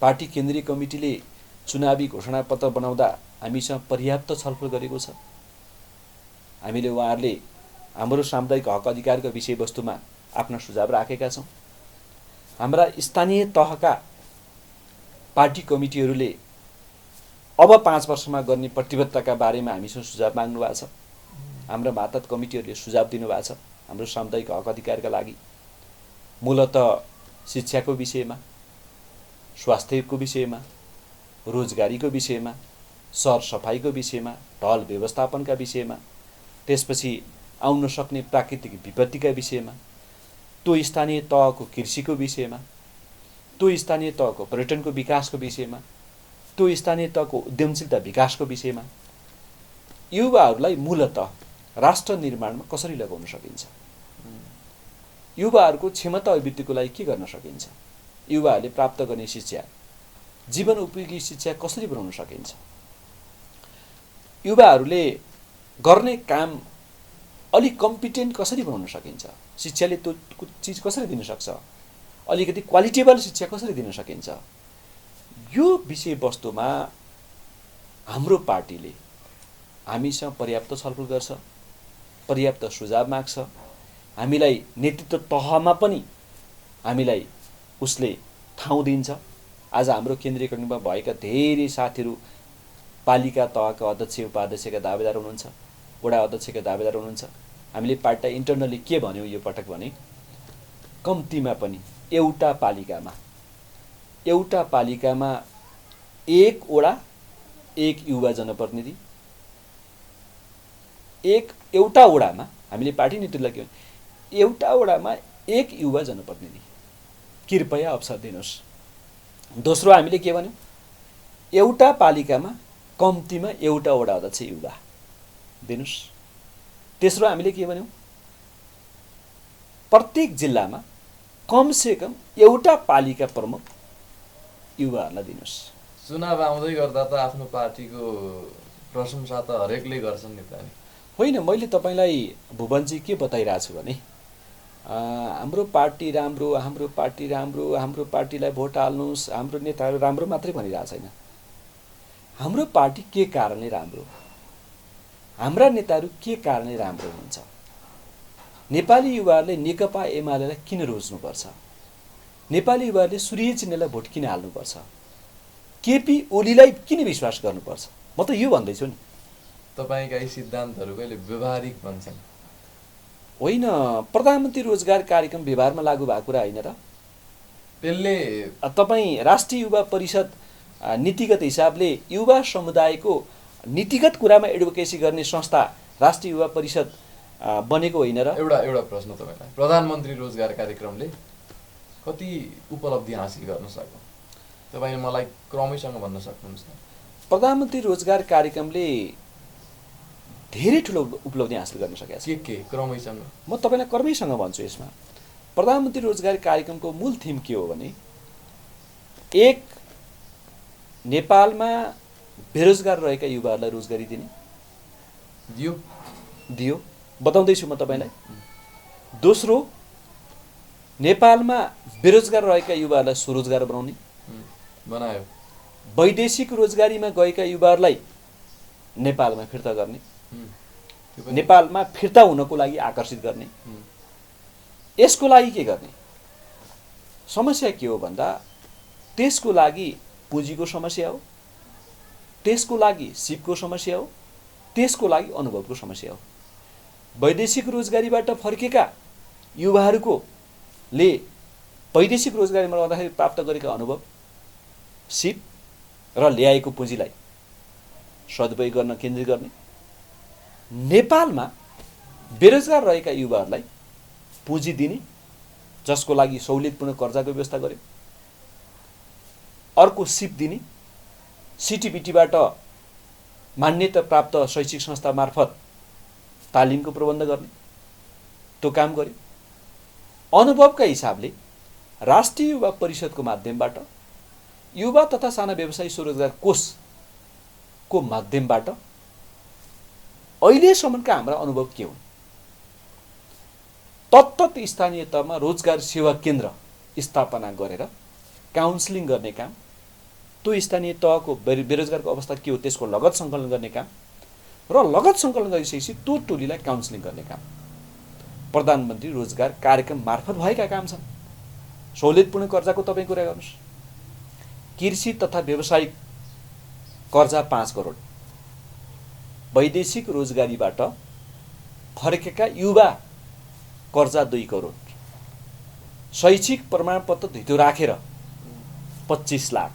पार्टी केन्द्रीय कमिटीले चुनावी घोषणापत्र बनाउँदा हामीसँग पर्याप्त छलफल गरेको छ। हामीले उहाँहरूले हाम्रो सामुदायिक हक अधिकारको विषयवस्तुमा आफ्ना सुझाव राखेका छौँ। हाम्रा स्थानीय तहका पार्टी कमिटीहरूले अब 5 वर्षमा गर्ने प्रतिबद्धताका बारेमा हामीसँग सुझाव माग्नु भएको छ। हाम्रा मातहत कमिटीहरूले सुझाव दिनुभएको छ हाम्रो सामुदायिक हक अधिकारका लागि। मूलत शिक्षाको विषयमा, स्वास्थ्यको विषयमा, रोजगारीको विषयमा, सरसफाइको विषयमा, ढल व्यवस्थापनका विषयमा, त्यसपछि आउन सक्ने प्राकृतिक विपत्तिका विषयमा, त्यो स्थानीय तहको कृषिको विषयमा, त्यो स्थानीय तहको पर्यटनको विकासको विषयमा, त्यो स्थानीय तहको उद्यमशीलता विकासको विषयमा युवाहरूलाई मूलत राष्ट्र निर्माणमा कसरी लगाउन सकिन्छ, युवाहरूको क्षमता अभिवृद्धिको लागि के गर्न सकिन्छ, युवाहरूले प्राप्त गर्ने शिक्षा, जीवन उपयोगी शिक्षा कसरी बनाउन सकिन्छ, युवाहरूले गर्ने काम अलिक कम्पिटेन्ट कसरी बनाउन सकिन्छ, शिक्षाले त्यो चिज कसरी दिन सक्छ, अलिकति क्वालिटेबल शिक्षा कसरी दिन सकिन्छ, यो विषयवस्तुमा हाम्रो पार्टीले हामीसँग पर्याप्त छलफल गर्छ, पर्याप्त सुझाव माग्छ। हामीलाई नेतृत्व तहमा पनि हामीलाई उसले ठाउँ दिन्छ। आज हाम्रो केन्द्रीय कमिटीमा भएका धेरै साथीहरू पालिका तहका अध्यक्ष उपाध्यक्षका दावेदार हुनुहुन्छ, वडा अध्यक्षका दावेदार हुनुहुन्छ। हामीले पार्टीलाई इन्टरनली के भन्यौँ यो पटक भने, कम्तीमा पनि एउटा पालिकामा एक वडा एक युवा जनप्रतिनिधि, एउटा वडामा हामीले पार्टी नेतृत्वलाई के भन्यौँ, एउटा वडामा एक युवा जनप्रतिनिधि कृपया अवसर दिनुहोस्। दोस्रो हामीले के भन्यौँ, एउटा पालिकामा कम्तीमा एउटा वडा अध्यक्ष युवा दिनुहोस्। तेस्रो हामीले के भन्यौँ, प्रत्येक जिल्लामा कमसेकम एउटा पालिका प्रमुख युवाहरूलाई दिनुहोस्। चुनाव आउँदै गर्दा त आफ्नो पार्टीको प्रशंसा त हरेकले गर्छन् नि त। होइन, मैले तपाईँलाई भुवनजी के बताइरहेको छु भने, हाम्रो पार्टी राम्रो, हाम्रो पार्टी राम्रो, हाम्रो पार्टीलाई भोट हाल्नुहोस्, हाम्रो नेताहरू राम्रो मात्रै भनिरहेको छैन। हाम्रो पार्टी के कारणले राम्रो, हाम्रा नेताहरू के कारणले राम्रो हुनुहुन्छ, नेपाली युवाहरूले नेकपा एमालेलाई किन रोज्नुपर्छ, नेपाली युवाहरूले सूर्य चिन्हलाई भोट किन हाल्नुपर्छ, केपी ओलीलाई किन विश्वास गर्नुपर्छ, म त यो भन्दैछु नि। तपाईँका यी सिद्धान्तहरू कहिले व्यवहारिक बन्छन्? होइन, प्रधानमन्त्री रोजगार कार्यक्रम व्यवहारमा लागू भएको कुरा होइन र। त्यसले तपाईँ राष्ट्रिय युवा परिषद नीतिगत हिसाबले युवा समुदायको नीतिगत कुरामा एडभोकेसी गर्ने संस्था राष्ट्रिय युवा परिषद बनेको होइन र। एउटा प्रश्न तपाईँलाई, प्रधानमन्त्री रोजगार कार्यक्रमले कति उपलब्धि हासिल गर्न सक्यो? तपाईँले मलाई क्रमैसँग भन्न सक्नुहुन्छ? प्रधानमन्त्री रोजगार कार्यक्रमले धेरै ठुलो उपलब्धि हासिल गर्न सकेको छ। के क्रमैसँग? म तपाईँलाई क्रमैसँग भन्छु। यसमा प्रधानमन्त्री रोजगार कार्यक्रमको मूल थिम के हो भने, एक, नेपालमा बेरोजगार रहेका युवाहरूलाई रोजगारी दिने, दियो बताउँदैछु म तपाईँलाई। दोस्रो, नेपालमा बेरोजगार रहेका युवाहरूलाई स्वरोजगार बनाउने, बनायो। वैदेशिक रोजगारीमा गएका युवाहरूलाई नेपालमा फिर्ता गर्ने, त्यो पनि नेपालमा फिर्ता हुनको लागि आकर्षित गर्ने। यसको लागि के गर्ने? समस्या के हो भन्दा त्यसको लागि पुँजीको समस्या हो, त्यसको लागि सिपको समस्या हो, त्यसको लागि अनुभवको समस्या हो। वैदेशिक रोजगारीबाट फर्केका युवाहरूको ले वैदेशिक रोजगारीमा रहँदाखेरि प्राप्त गरेका अनुभव, सिप र ल्याएको पुँजीलाई सदुपयोग गर्न केन्द्रित गर्ने, नेपालमा बेरोजगार रहेका युवाहरूलाई पुँजी दिने, जसको लागि सहुलियतपूर्ण कर्जाको व्यवस्था गर्यो, अर्को सिप दिने, सिटिबिटीबाट मान्यता प्राप्त शैक्षिक संस्था मार्फत तालिमको प्रबन्ध गर्ने, त्यो काम गर्यो। अनुभवका हिसाबले राष्ट्रिय युवा परिषदको माध्यमबाट युवा तथा साना व्यवसायी स्वरोजगार कोषको माध्यमबाट अहिलेसम्मका हाम्रा अनुभव के हुन्? तत्त स्थानीय तहमा रोजगार सेवा केन्द्र स्थापना गरेर काउन्सिलिङ गर्ने काम, त्यो स्थानीय तहको बेरोजगारको अवस्था के हो त्यसको लगत सङ्कलन गर्ने काम र लगत सङ्कलन गरिसकेपछि त्यो टोलीलाई काउन्सिलिङ गर्ने काम प्रधानमन्त्री रोजगार कार्यक्रम मार्फत भएका काम छन्। सहुलियतपूर्ण कर्जाको तपाईँ कुरा गर्नुहोस्, कृषि तथा व्यावसायिक कर्जा 5 करोड, वैदेशिक रोजगारीबाट फर्केका युवा कर्जा 2 करोड, शैक्षिक प्रमाणपत्र धितो राखेर 25 लाख,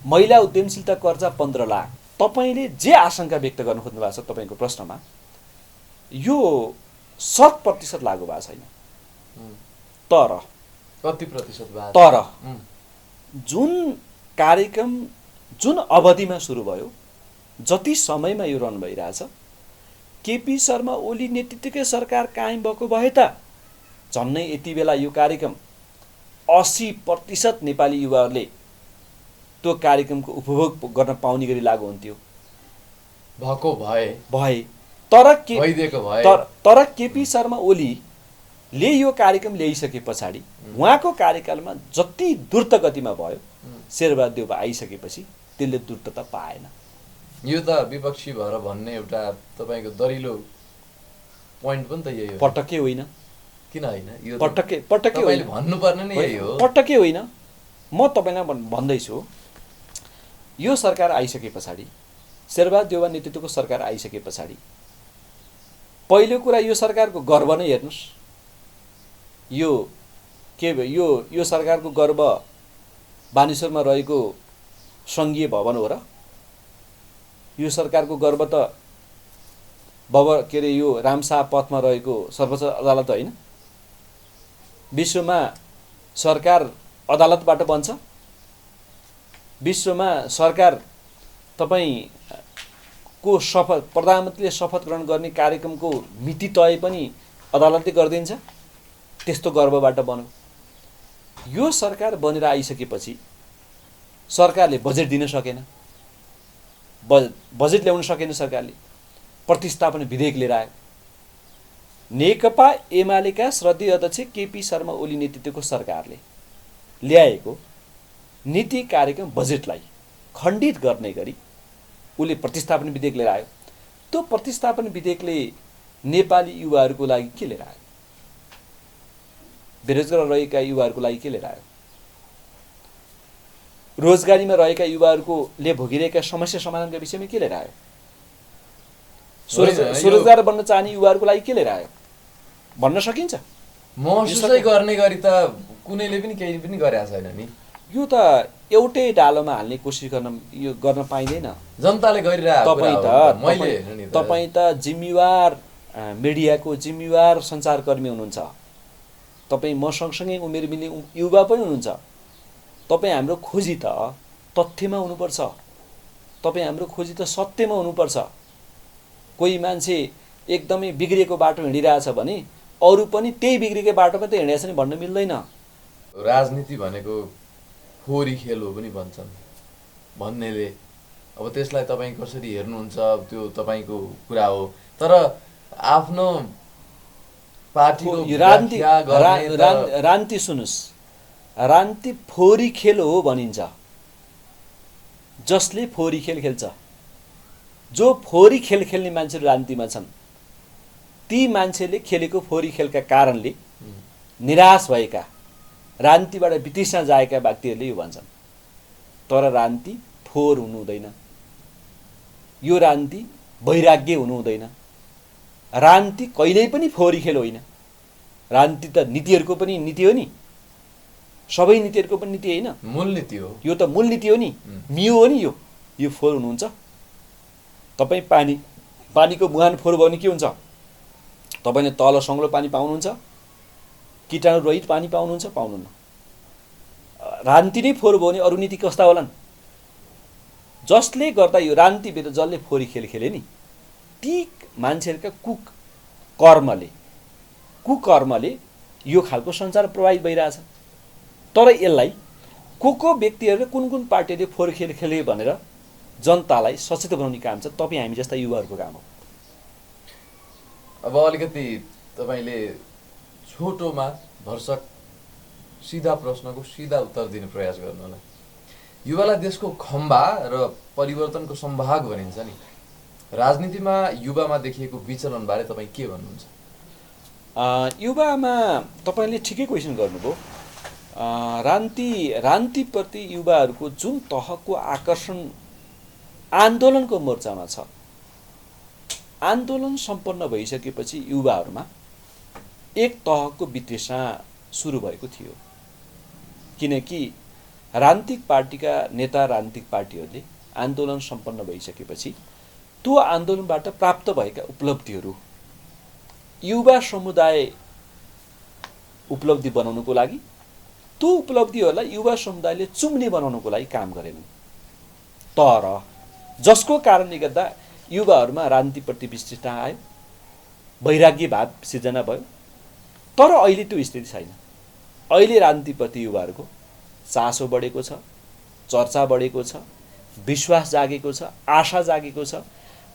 महिला उद्यमशीलता कर्जा 15 लाख। तपाईँले जे आशंका व्यक्त गर्नु खोज्नु भएको छ तपाईँको प्रश्नमा, यो 100% लागू भएको छैन। तर कति प्रतिशत भएको? तर जुन कार्यक्रम जुन अवधिमा सुरु भयो, जति समयमा यो रन भइरहेछ, केपी शर्मा ओली नेतृत्वकै सरकार कायम भएको भए त झन्नै यति बेला यो कार्यक्रम 80% नेपाली युवाहरूले त्यो कार्यक्रमको उपभोग गर्न पाउने गरी लागू हुन्थ्यो। भएको भए तर केपी शर्मा ओलीले यो कार्यक्रम ल्याइसके पछाडि उहाँको कार्यकालमा जति द्रुत गतिमा भयो, शेरबहादुर देउवा आइसकेपछि त्यसले द्रुतता पाएन। यो त विपक्षी भएर भन्ने एउटा तपाईँको दरिलो पोइन्ट पनि त यही हो। पटक्कै होइन। किन होइन? यो पटक्कै होइन, भन्नुपर्ने नै यही हो। पटक्कै होइन। म तपाईँलाई भन्दैछु, यो सरकार आइसके पछाडि, शेरबहादुर देउवा नेतृत्वको सरकार आइसके पछाडि पहिलो कुरा यो सरकारको गर्व नै हेर्नुहोस्। यो सरकारको गर्व बानेश्वरमा रहेको सङ्घीय भवन हो र? यो सरकारको गर्व त यो रामशाह पथमा रहेको सर्वोच्च अदालत होइन? विश्वमा सरकार अदालतबाट बन्छ? विश्वमा सरकार तपाईँको प्रधानमन्त्रीले शपथ ग्रहण गर्ने कार्यक्रमको मिति तय पनि अदालतले गरिदिन्छ? त्यस्तो गर्वबाट बन्यो। यो सरकार बनेर आइसकेपछि सरकारले बजेट दिन सकेन, बजेट ल्याउन सकेन। सरकारले प्रतिस्थापन विधेयक लिएर आयो। नेकपा एमालेका श्रद्धेय अध्यक्ष केपी शर्मा ओली नेतृत्वको सरकारले ल्याएको नीति कार्यक्रम बजेटलाई खण्डित गर्ने गरी उसले प्रतिस्थापन विधेयक लिएर आयो। त्यो प्रतिस्थापन विधेयकले नेपाली युवाहरूको लागि के लिएर आयो? बेरोजगार रहेका युवाहरूको लागि के लिएर आयो? रोजगारीमा रहेका युवाहरूले भोगिरहेका समस्या समाधानका विषयमा के लिएर आयो? स्वरोजगार बन्न चाहने युवाहरूको लागि के लिएर आयो भन्न सकिन्छ? महसुसै गर्ने गरी त कुनैले पनि केही पनि गरेको छैन नि। यो त एउटै डालोमा हाल्ने कोसिस गर्न पाइँदैन। जनताले गरिरहेको तपाईँ त जिम्मेवार मिडियाको जिम्मेवार सञ्चारकर्मी हुनुहुन्छ। तपाईँ म सँगसँगै उमेर मिल्ने युवा पनि हुनुहुन्छ। तपाईँ हाम्रो खोजी त तथ्यमा हुनुपर्छ। तपाईँ हाम्रो खोजी त सत्यमा हुनुपर्छ। कोही मान्छे एकदमै बिग्रिएको बाटो हिँडिरहेछ भने अरू पनि त्यही बिग्रेको बाटोमा त हिँडेछ नि भन्न मिल्दैन। राजनीति भनेको फोहोरी खेल हो पनि भन्छन् भन्नेले। अब त्यसलाई तपाईँ कसरी हेर्नुहुन्छ त्यो तपाईँको कुरा हो। तर आफ्नो पार्टीको रान्ती व्याख्या गर्ने त- रान्ती सुन्नुहोस्, रान्ती फोहोरी खेल हो भनिन्छ। जसले फोहोरी खेल खेल्छ, जो फोहोरी खेल खेल्ने मान्छेहरू रान्तीमा छन्, ती मान्छेले खेलेको फोहोरी खेलका कारणले निराश भएका, रान्तीबाट वितृष्णा जाएका व्यक्तिहरूले यो भन्छन्। तर रान्ती फोहोर हुनु हुँदैन, यो रान्ती वैराग्य हुनु हुँदैन। रान्ती कहिल्यै पनि फोहोरी खेल होइन। रान्ती त नीतिहरूको पनि नीति हो नि, सबै नीतिहरूको पनि नीति होइन, मूल नीति हो। यो त मूल नीति हो नि, मियो हो नि। यो फोहोर हुनुहुन्छ। तपाईँ पानीको मुहान फोहोर भयो भने के हुन्छ? तपाईँले तल सङ्लो पानी पाउनुहुन्छ, कीटाणु रहित पानी पाउनुहुन्छ? पाउनुहुन्न। रान्ती नै फोहोर भयो भने अरू नीति कस्ता होलान्? जसले गर्दा यो रान्ती विरुद्ध जसले फोहोरी खेल खेले नि, ती मान्छेहरूका कुकर्मले यो खालको संसार प्रभावित भइरहेछ। तर यसलाई को व्यक्तिहरूले कुन पार्टीले फोहोर खेल खेले भनेर जनतालाई सचेत बनाउने काम छ तपाईँ हामी जस्ता युवाहरूको काम हो। अब अलिकति तपाईँले छोटोमा भर्सक सिधा प्रश्नको सिधा उत्तर दिने प्रयास गर्नु होला। युवालाई देशको खम्बा र परिवर्तनको सम्भाग भनिन्छ नि, राजनीतिमा युवामा देखिएको विचलनबारे तपाईँ के भन्नुहुन्छ? युवामा तपाईँले ठिकै क्वेसन गर्नुभयो। रान्तिप्रति युवाहरूको जुन तहको आकर्षण आन्दोलनको मोर्चामा छ, आन्दोलन सम्पन्न भइसकेपछि युवाहरूमा एक तहको वितृष्णा सुरु भएको थियो। किनकि राजनीतिक पार्टीका नेता, राजनीतिक पार्टीहरूले आन्दोलन सम्पन्न भइसकेपछि त्यो आन्दोलनबाट प्राप्त भएका उपलब्धिहरू युवा समुदाय उपलब्धि बनाउनुको लागि, त्यो उपलब्धिहरूलाई युवा समुदायले चुम्ने बनाउनुको लागि काम गरेनन्। तर जसको कारणले गर्दा युवाहरूमा राजनीतिप्रति वितृष्णा आयो, वैराग्य भाव सिर्जना भयो। तर अहिले त्यो स्थिति छैन। अहिले राजनीतिप्रति युवाहरूको चासो बढेको छ, चर्चा बढेको छ, विश्वास जागेको छ, आशा जागेको छ।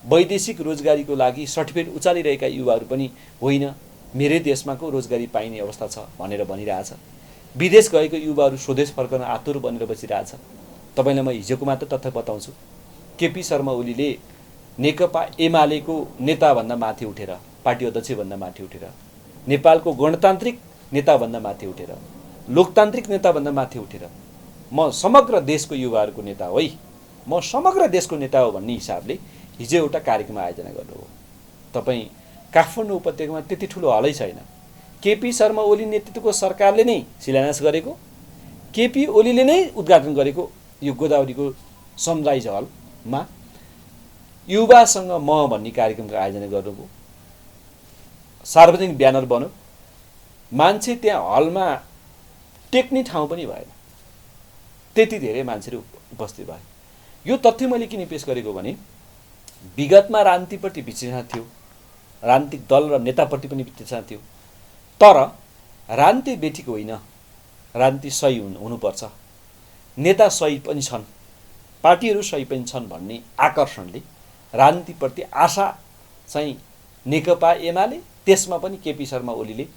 वैदेशिक रोजगारीको लागि सर्टिफिकेट उचालिरहेका युवाहरू पनि होइन, मेरै देशमा को रोजगारी पाइने अवस्था छ भनेर भनिरहेछ। विदेश गएको युवाहरू स्वदेश फर्कन आतुर बनेर बसिरहेछ। तपाईँलाई म हिजोको मात्र तथ्य बताउँछु। केपी शर्मा ओलीले नेकपा एमालेको नेताभन्दा माथि उठेर, पार्टी अध्यक्षभन्दा माथि उठेर, नेपालको गणतान्त्रिक नेताभन्दा माथि उठेर, लोकतान्त्रिक नेताभन्दा माथि उठेर म समग्र देशको युवाहरूको नेता हो, म समग्र देशको नेता हो भन्ने हिसाबले हिजो एउटा कार्यक्रम आयोजना गर्नुभयो। तपाईँ काठमाडौँ उपत्यकामा त्यति ठुलो हलै छैन। केपी शर्मा ओली नेतृत्वको सरकारले नै शिलान्यास गरेको, केपी ओलीले नै उद्घाटन गरेको यो गोदावरीको सनराइज हलमा युवासँग म भन्ने कार्यक्रमको आयोजना गर्नुभयो। सार्वजनिक ब्यानर बन्यो, मान्छे त्यहाँ हलमा टेक्ने ठाउँ पनि भएन, त्यति धेरै मान्छेहरू उपस्थित भए। यो तथ्य मैले किन पेश गरेको भने विगतमा राजनीतिप्रति वितृष्णा थियो, राजनीतिक दल र नेताप्रति पनि वितृष्णा थियो। तर राजनीति बेठिक होइन, राजनीति सही हुनुपर्छ, नेता सही पनि छन्, पार्टीहरू सही पनि छन् भन्ने आकर्षणले राजनीतिप्रति आशा चाहिँ नेकपा एमाले, त्यसमा पनि केपी शर्मा ओलीले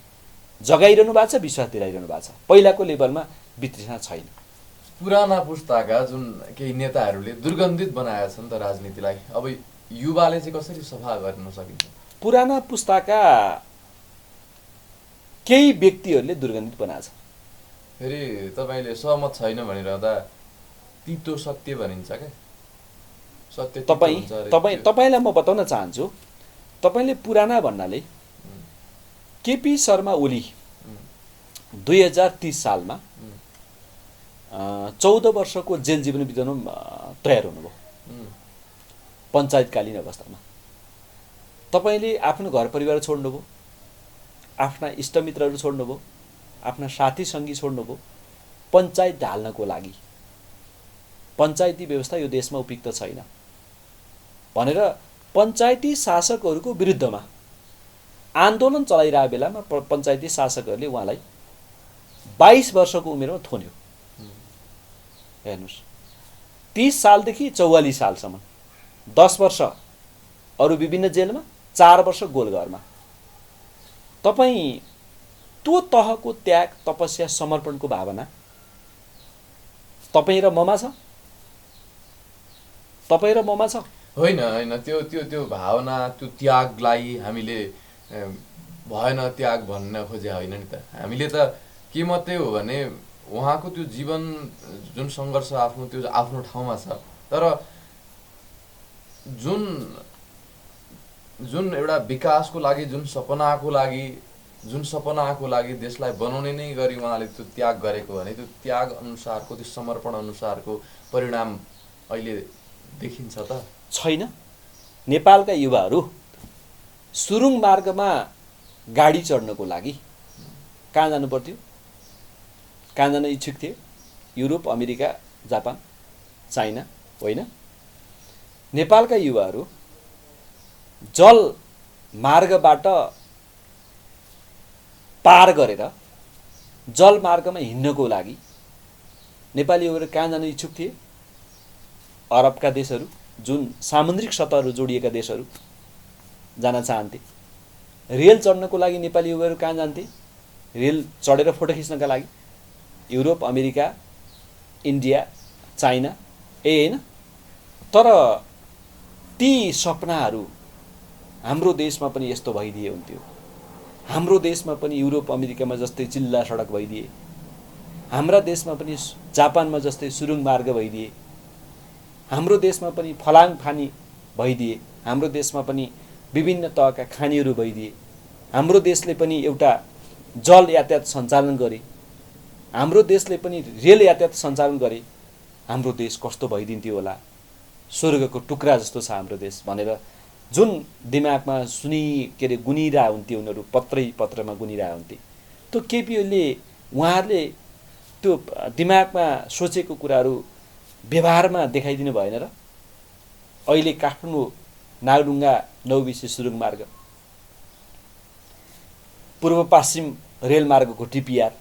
जगाइरहनु भएको छ, विश्वास दिलाइरहनु भएको छ। पहिलाको लेभलमा वितृष्णा छैन। पुराना पुस्ताका जुन केही नेताहरूले दुर्गन्धित बनाएका छन् त राजनीतिलाई, अब युवाले चाहिँ कसरी सफा गर्न सकिन्छ? पुराना पुस्ताका केही व्यक्तिहरूले दुर्गन्धित बनाएछ। फेरि तपाईँले सहमत छैन भनिरहँदा तितो सत्य भनिन्छ क्या? सत्य तपाईँलाई म बताउन चाहन्छु, तपाईँले पुराना भन्नाले केपी शर्मा ओली 2030 सालमा 14 वर्षको जेल जीवन बिताउन तयार हुनुभयो पञ्चायतकालीन अवस्थामा। तपाईँले आफ्नो घर परिवार छोड्नुभयो, आफ्ना इष्टमित्रहरू छोड्नुभयो, आफ्ना साथी सङ्गी छोड्नुभयो पञ्चायत ढाल्नको लागि। पञ्चायती व्यवस्था यो देशमा उपयुक्त छैन भनेर पञ्चायती शासकहरूको विरुद्धमा आन्दोलन चलाइरहेको बेलामा पञ्चायती शासकहरूले उहाँलाई 22 वर्षको उमेरमा थोन्यो। हेर्नुहोस्, 30 सालदेखि 44 सालसम्म 10 वर्ष अरू विभिन्न जेलमा, 4 वर्ष गोलघरमा। तपाईँ त्यो तहको त्याग, तपस्या, समर्पणको भावना तपाईँ र ममा छ? तपाईँ र ममा छ? होइन होइन, त्यो त्यो त्यो भावना, त्यो त्यागलाई हामीले भएन त्याग भन्न खोजे होइन नि त। हामीले त के मात्रै हो भने उहाँको त्यो जीवन जुन सङ्घर्ष आफ्नो त्यो आफ्नो ठाउँमा छ, तर जुन जुन एउटा विकासको लागि, जुन सपनाको लागि देशलाई बनाउने नै गरी उहाँले त्यो त्याग गरेको भने त्यो त्याग अनुसारको, त्यो समर्पण अनुसारको परिणाम अहिले देखिन्छ त छैन। नेपालका युवाहरू सुरुङ मार्गमा गाडी चढ्नको लागि कहाँ जानु पर्थ्यो? कहाँ जान इच्छुक थिए? युरोप, अमेरिका, जापान, चाइना होइन। नेपालका युवाहरू जल मार्गबाट पार गरेर जल मार्गमा हिँड्नको लागि नेपाली युवाहरू कहाँ जान इच्छुक थिए? अरबका देशहरू, जुन सामुद्रिक सतहहरू जोडिएका देशहरू जान चाहन्थे। रेल चढ्नको लागि नेपाली युवाहरू कहाँ जान्थे? रेल चढेर फोटो खिच्नका लागि युरोप, अमेरिका, इन्डिया, चाइना होइन। तर ती सपनाहरू हाम्रो देशमा पनि यस्तो भइदिए हुन्थ्यो। हाम्रो देशमा पनि युरोप, अमेरिकामा जस्तै जिल्ला सडक भइदिए, हाम्रा देशमा पनि जापानमा जस्तै सुरुङ मार्ग भइदिए, हाम्रो देशमा पनि फलाङ फानी भइदिए, हाम्रो देशमा पनि विभिन्न तहका खानीहरू भइदिए, हाम्रो देशले पनि एउटा जल यातायात सञ्चालन गरे, हाम्रो देशले पनि रेल यातायात सञ्चालन गरे, हाम्रो देश कस्तो भइदिन्थ्यो होला, स्वर्गको टुक्रा जस्तो छ हाम्रो देश भनेर जुन दिमागमा गुनिरह हुन्थे उनीहरू, पत्रमा गुनिरह हुन्थे। त्यो केपी ओलीले उहाँहरूले त्यो दिमागमा सोचेको कुराहरू व्यवहारमा देखाइदिनु भएन र? अहिले काठमाडौँ नागढुङ्गा नौबिसे सुरुङ मार्ग, पूर्व पश्चिम रेलमार्गको डिपिआर,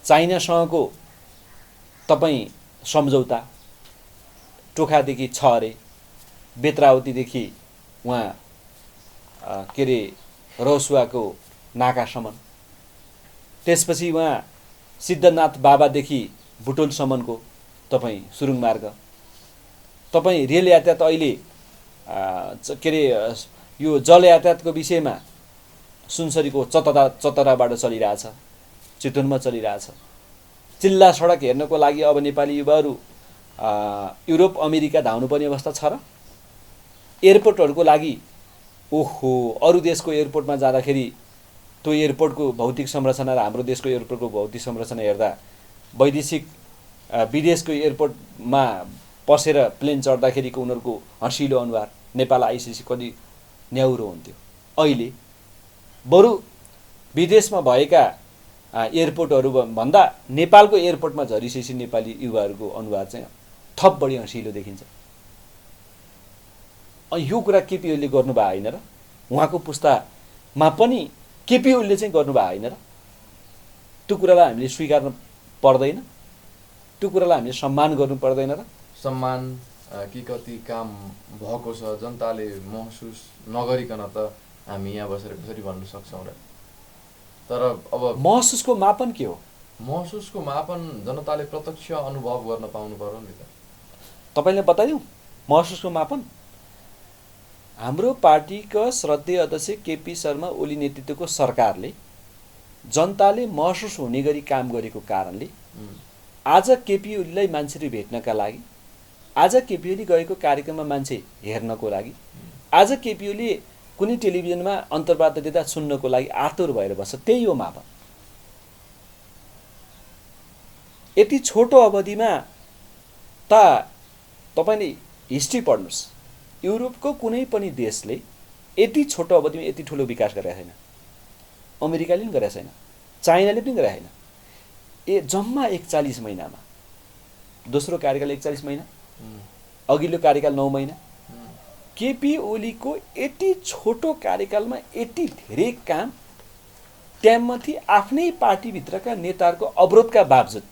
चाइनासँगको तपाईँ सम्झौता, टोखादेखि छ अरे, बेत्रावतीदेखि उहाँ के अरे रौसुवाको नाकासम्म, त्यसपछि उहाँ सिद्धनाथ बाबादेखि बुटोलसम्मको तपाईँ सुरुङ मार्ग, तपाईँ रेल यातायात अहिले के अरे यो जल यातायातको विषयमा सुनसरीको चतराबाट चलिरहेछ, चितवनमा चलिरहेछ। जिल्ला सडक हेर्नको लागि अब नेपाली युवाहरू युरोप, अमेरिका धाउनुपर्ने अवस्था छ र? एयरपोर्टहरूको लागि ओहो, अरू देशको एयरपोर्टमा जाँदाखेरि त्यो एयरपोर्टको भौतिक संरचना र हाम्रो देशको एयरपोर्टको भौतिक संरचना हेर्दा विदेशको एयरपोर्टमा पसेर प्लेन चढ्दाखेरिको उनीहरूको हँसिलो अनुहार नेपाल आइसिसी कति न्याउरो हुन्थ्यो। अहिले बरु विदेशमा भएका एयरपोर्टहरू भन्दा नेपालको एयरपोर्टमा झरिसकेपछि नेपाली युवाहरूको अनुहार चाहिँ थप बढी हँसिलो देखिन्छ। यो कुरा केपी ओलीले गर्नुभएको होइन र? उहाँको पुस्तामा पनि केपी ओलीले चाहिँ गर्नुभएको होइन र? त्यो कुरालाई हामीले स्वीकार्नु पर्दैन? त्यो कुरालाई हामीले सम्मान गर्नु पर्दैन र? सम्मान कि कति काम भएको छ जनताले महसुस नगरिकन त हामी यहाँ बसेर कसरी भन्न सक्छौँ र? तर अब महसुसको मापन के हो? महसुसको मापन जनताले प्रत्यक्ष अनुभव गर्न पाउनु पर्यो नि त। तपाईँले बताइदिउँ महसुसको मापन? हाम्रो पार्टीका श्रद्धेय अध्यक्ष केपी शर्मा ओली नेतृत्वको सरकारले जनताले महसुस हुने गरी काम गरेको कारणले आज केपी ओलीलाई मान्छेले भेट्नका लागि, आज केपी ओली गएको कार्यक्रममा मान्छे हेर्नको लागि, आज केपी ओली कुनै टेलिभिजनमा अन्तर्वार्ता दिँदा सुन्नको लागि आतुर भएर बस्छ। त्यही हो मापन। यति छोटो अवधिमा त तपाईँले हिस्ट्री पढ्नुहोस्, युरोपको कुनै पनि देशले यति छोटो अवधिमा यति ठुलो विकास गरेका छैन। अमेरिकाले पनि गरेका छैन, चाइनाले पनि गरेका छैन। जम्मा 41 महिनामा, दोस्रो कार्यकाल 41 महिना, अघिल्लो कार्यकाल 9 महिना, केपी ओलीको यति छोटो कार्यकालमा यति धेरै काम त्यहाँमाथि आफ्नै पार्टीभित्रका नेताहरूको अवरोधका बावजुद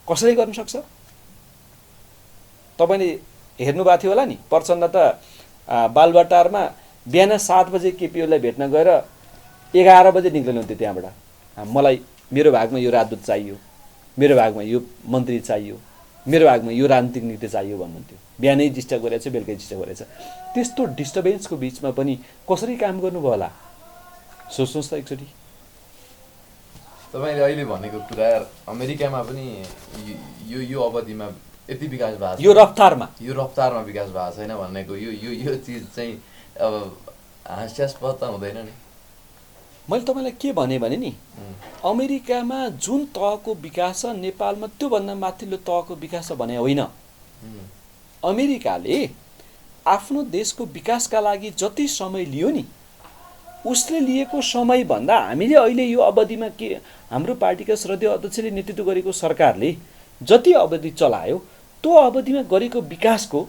कसैले गर्न सक्छ? तपाईँले हेर्नुभएको थियो होला नि, प्रचण्ड त बालुवाटारमा बिहान 7 बजे केपी ओलीलाई भेट्न गएर 11 बजे निक्लिनुहुन्थ्यो त्यहाँबाट। मलाई मेरो भागमा यो राजदूत चाहियो, मेरो भागमा यो मन्त्री चाहियो, मेरो भागमा यो राजनीतिक नीति चाहियो भन्नुहुन्थ्यो। बिहानै डिस्टर्ब गरेछ, बेलुकै डिस्टर्ब गरेछ। त्यस्तो डिस्टर्बेन्सको बिचमा पनि कसरी काम गर्नुभयो होला सोच्नुहोस् त एकचोटि। तपाईँले अहिले भनेको कुरा अमेरिकामा पनि यो अवधिमा यति विकास भएको छ, यो रफ्तारमा विकास भएको छैन भन्नेको यो चिज चाहिँ अब हास्यास्पद त हुँदैन नि। मैले तपाईँलाई के भने नि, अमेरिकामा जुन तहको विकास छ नेपालमा त्योभन्दा माथिल्लो तहको विकास छ भने होइन। अमेरिकाले आफ्नो देशको विकासका लागि जति समय लियो नि, उसले लिएको समयभन्दा हामीले अहिले यो अवधिमा के हाम्रो पार्टीका श्रद्धेय अध्यक्षले नेतृत्व गरेको सरकारले जति अवधि चलायो त्यो अवधिमा गरेको विकासको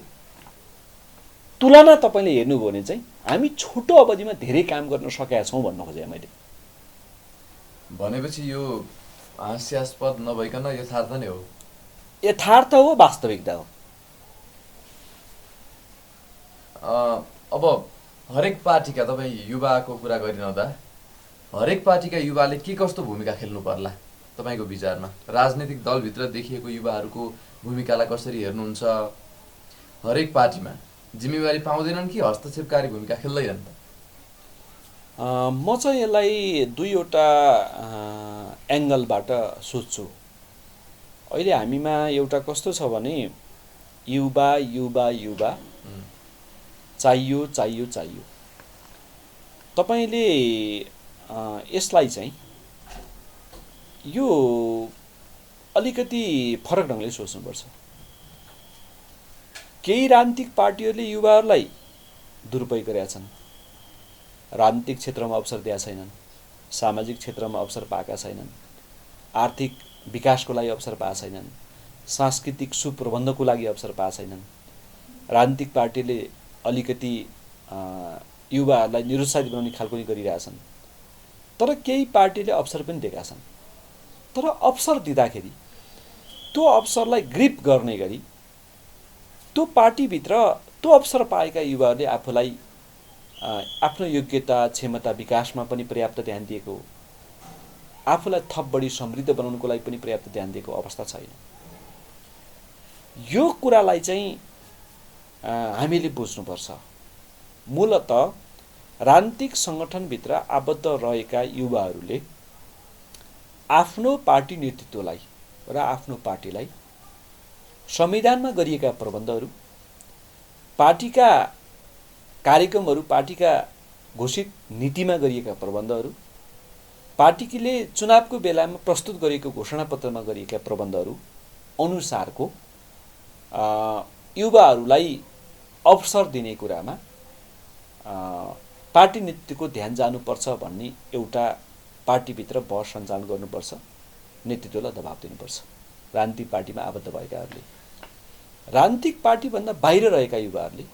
तुलना तपाईँले हेर्नुभयो भने चाहिँ हामी छोटो अवधिमा धेरै काम गर्न सकेका छौँ भन्न खोजेँ मैले। भनेपछि यो हास्यास्पद नभइकन यथार्थ नै हो। यथार्थ हो, वास्तविकता हो। अब हरेक पार्टीका, तपाईँ युवाको कुरा गरिरहँदा हरेक पार्टीका युवाले के कस्तो भूमिका खेल्नु पर्ला तपाईँको विचारमा? राजनीतिक दलभित्र देखिएको युवाहरूको भूमिकालाई कसरी हेर्नुहुन्छ? हरेक पार्टीमा जिम्मेवारी पाउँदैनन् कि हस्तक्षेपकारी भूमिका खेल्दैनन् त? म चाहिँ यसलाई दुईवटा एङ्गलबाट सोच्छु। अहिले हामीमा एउटा कस्तो छ भने युवा युवा युवा चाहियो चाहियो चाहियो। तपाईँले यसलाई चाहिँ यो अलिकति फरक ढङ्गले सोच्नुपर्छ। केही राजनीतिक पार्टीहरूले युवाहरूलाई दुरुपयोग गरेका छन्, राजनीतिक क्षेत्रमा अवसर दिएका छैनन्, सामाजिक क्षेत्रमा अवसर पाएका छैनन्, आर्थिक विकासको लागि अवसर पाएका छैनन्, सांस्कृतिक सुप्रबन्धको लागि अवसर पाएका छैनन्। राजनीतिक पार्टीले अलिकति युवाहरूलाई निरुत्साहित बनाउने खालको नि गरिरहेछन्। तर केही पार्टीले अवसर पनि दिएका छन्। तर अवसर दिँदाखेरि त्यो अवसरलाई ग्रिप गर्ने गरी त्यो पार्टीभित्र त्यो अवसर पाएका युवाहरूले आफूलाई आफ्नो योग्यता क्षमता विकासमा पनि पर्याप्त ध्यान दिएको, आफूलाई थप बढी समृद्ध बनाउनको लागि पनि पर्याप्त ध्यान दिएको अवस्था छैन। यो कुरालाई चाहिँ हामीले बुझ्नुपर्छ। मूलतः राजनीतिक सङ्गठनभित्र आबद्ध रहेका युवाहरूले आफ्नो पार्टी नेतृत्वलाई र आफ्नो पार्टीलाई संविधानमा गरिएका प्रबन्धहरू, पार्टीका कार्यक्रमहरू, पार्टीका घोषित नीतिमा गरिएका प्रबन्धहरू, पार्टीले चुनावको बेलामा प्रस्तुत गरेको घोषणापत्रमा गरिएका प्रबन्धहरू अनुसारको युवाहरूलाई अवसर दिने कुरामा पार्टी नेतृत्वको ध्यान जानुपर्छ भन्ने एउटा पार्टीभित्र बहस सञ्चालन गर्नुपर्छ, नेतृत्वलाई दबाब दिनुपर्छ। राजनीतिक पार्टीमा आबद्ध भएकाहरूले, राजनीतिक पार्टीभन्दा बाहिर रहेका युवाहरूले,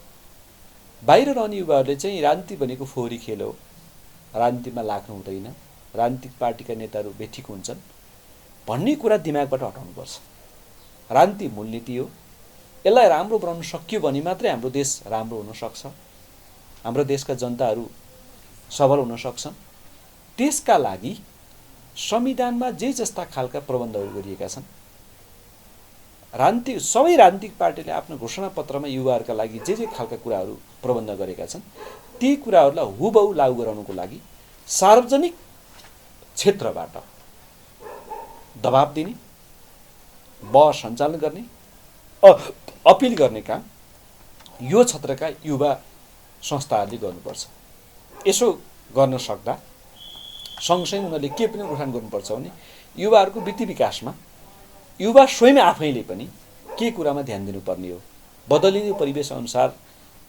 बाहिर रहने युवाहरूले चाहिँ राजनीति भनेको फोहोरी खेल हो, राजनीतिमा लाग्नु हुँदैन, राजनीतिक पार्टीका नेताहरू बेठिक हुन्छन् भन्ने कुरा दिमागबाट हटाउनुपर्छ। राजनीति मूलनीति हो, यसलाई राम्रो बनाउन सकियो भने मात्रै हाम्रो देश राम्रो हुन सक्छ, हाम्रो देशका जनताहरू सबल हुन सक्छन्। त्यसका लागि संविधानमा जे जस्ता खालका प्रबन्धहरू गरिएका छन्, सबै राजनीतिक पार्टीले आफ्नो घोषणापत्रमा युवाहरूका लागि जे खालका कुराहरू प्रबन्ध गरेका छन् ती कुराहरूलाई हुबहु लागू गराउनको लागि सार्वजनिक क्षेत्रबाट दबाब दिने, बहस सञ्चालन गर्ने, अपिल गर्ने काम यो क्षेत्रका युवा संस्थाहरूले गर्नुपर्छ। यसो गर्न सक्दा सँगसँगै उनीहरूले के पनि उठान गर्नुपर्छ भने युवाहरूको वृत्ति विकासमा युवा स्वयं आफैले पनि के कुरामा ध्यान दिनुपर्ने हो। बदलिने परिवेश अनुसार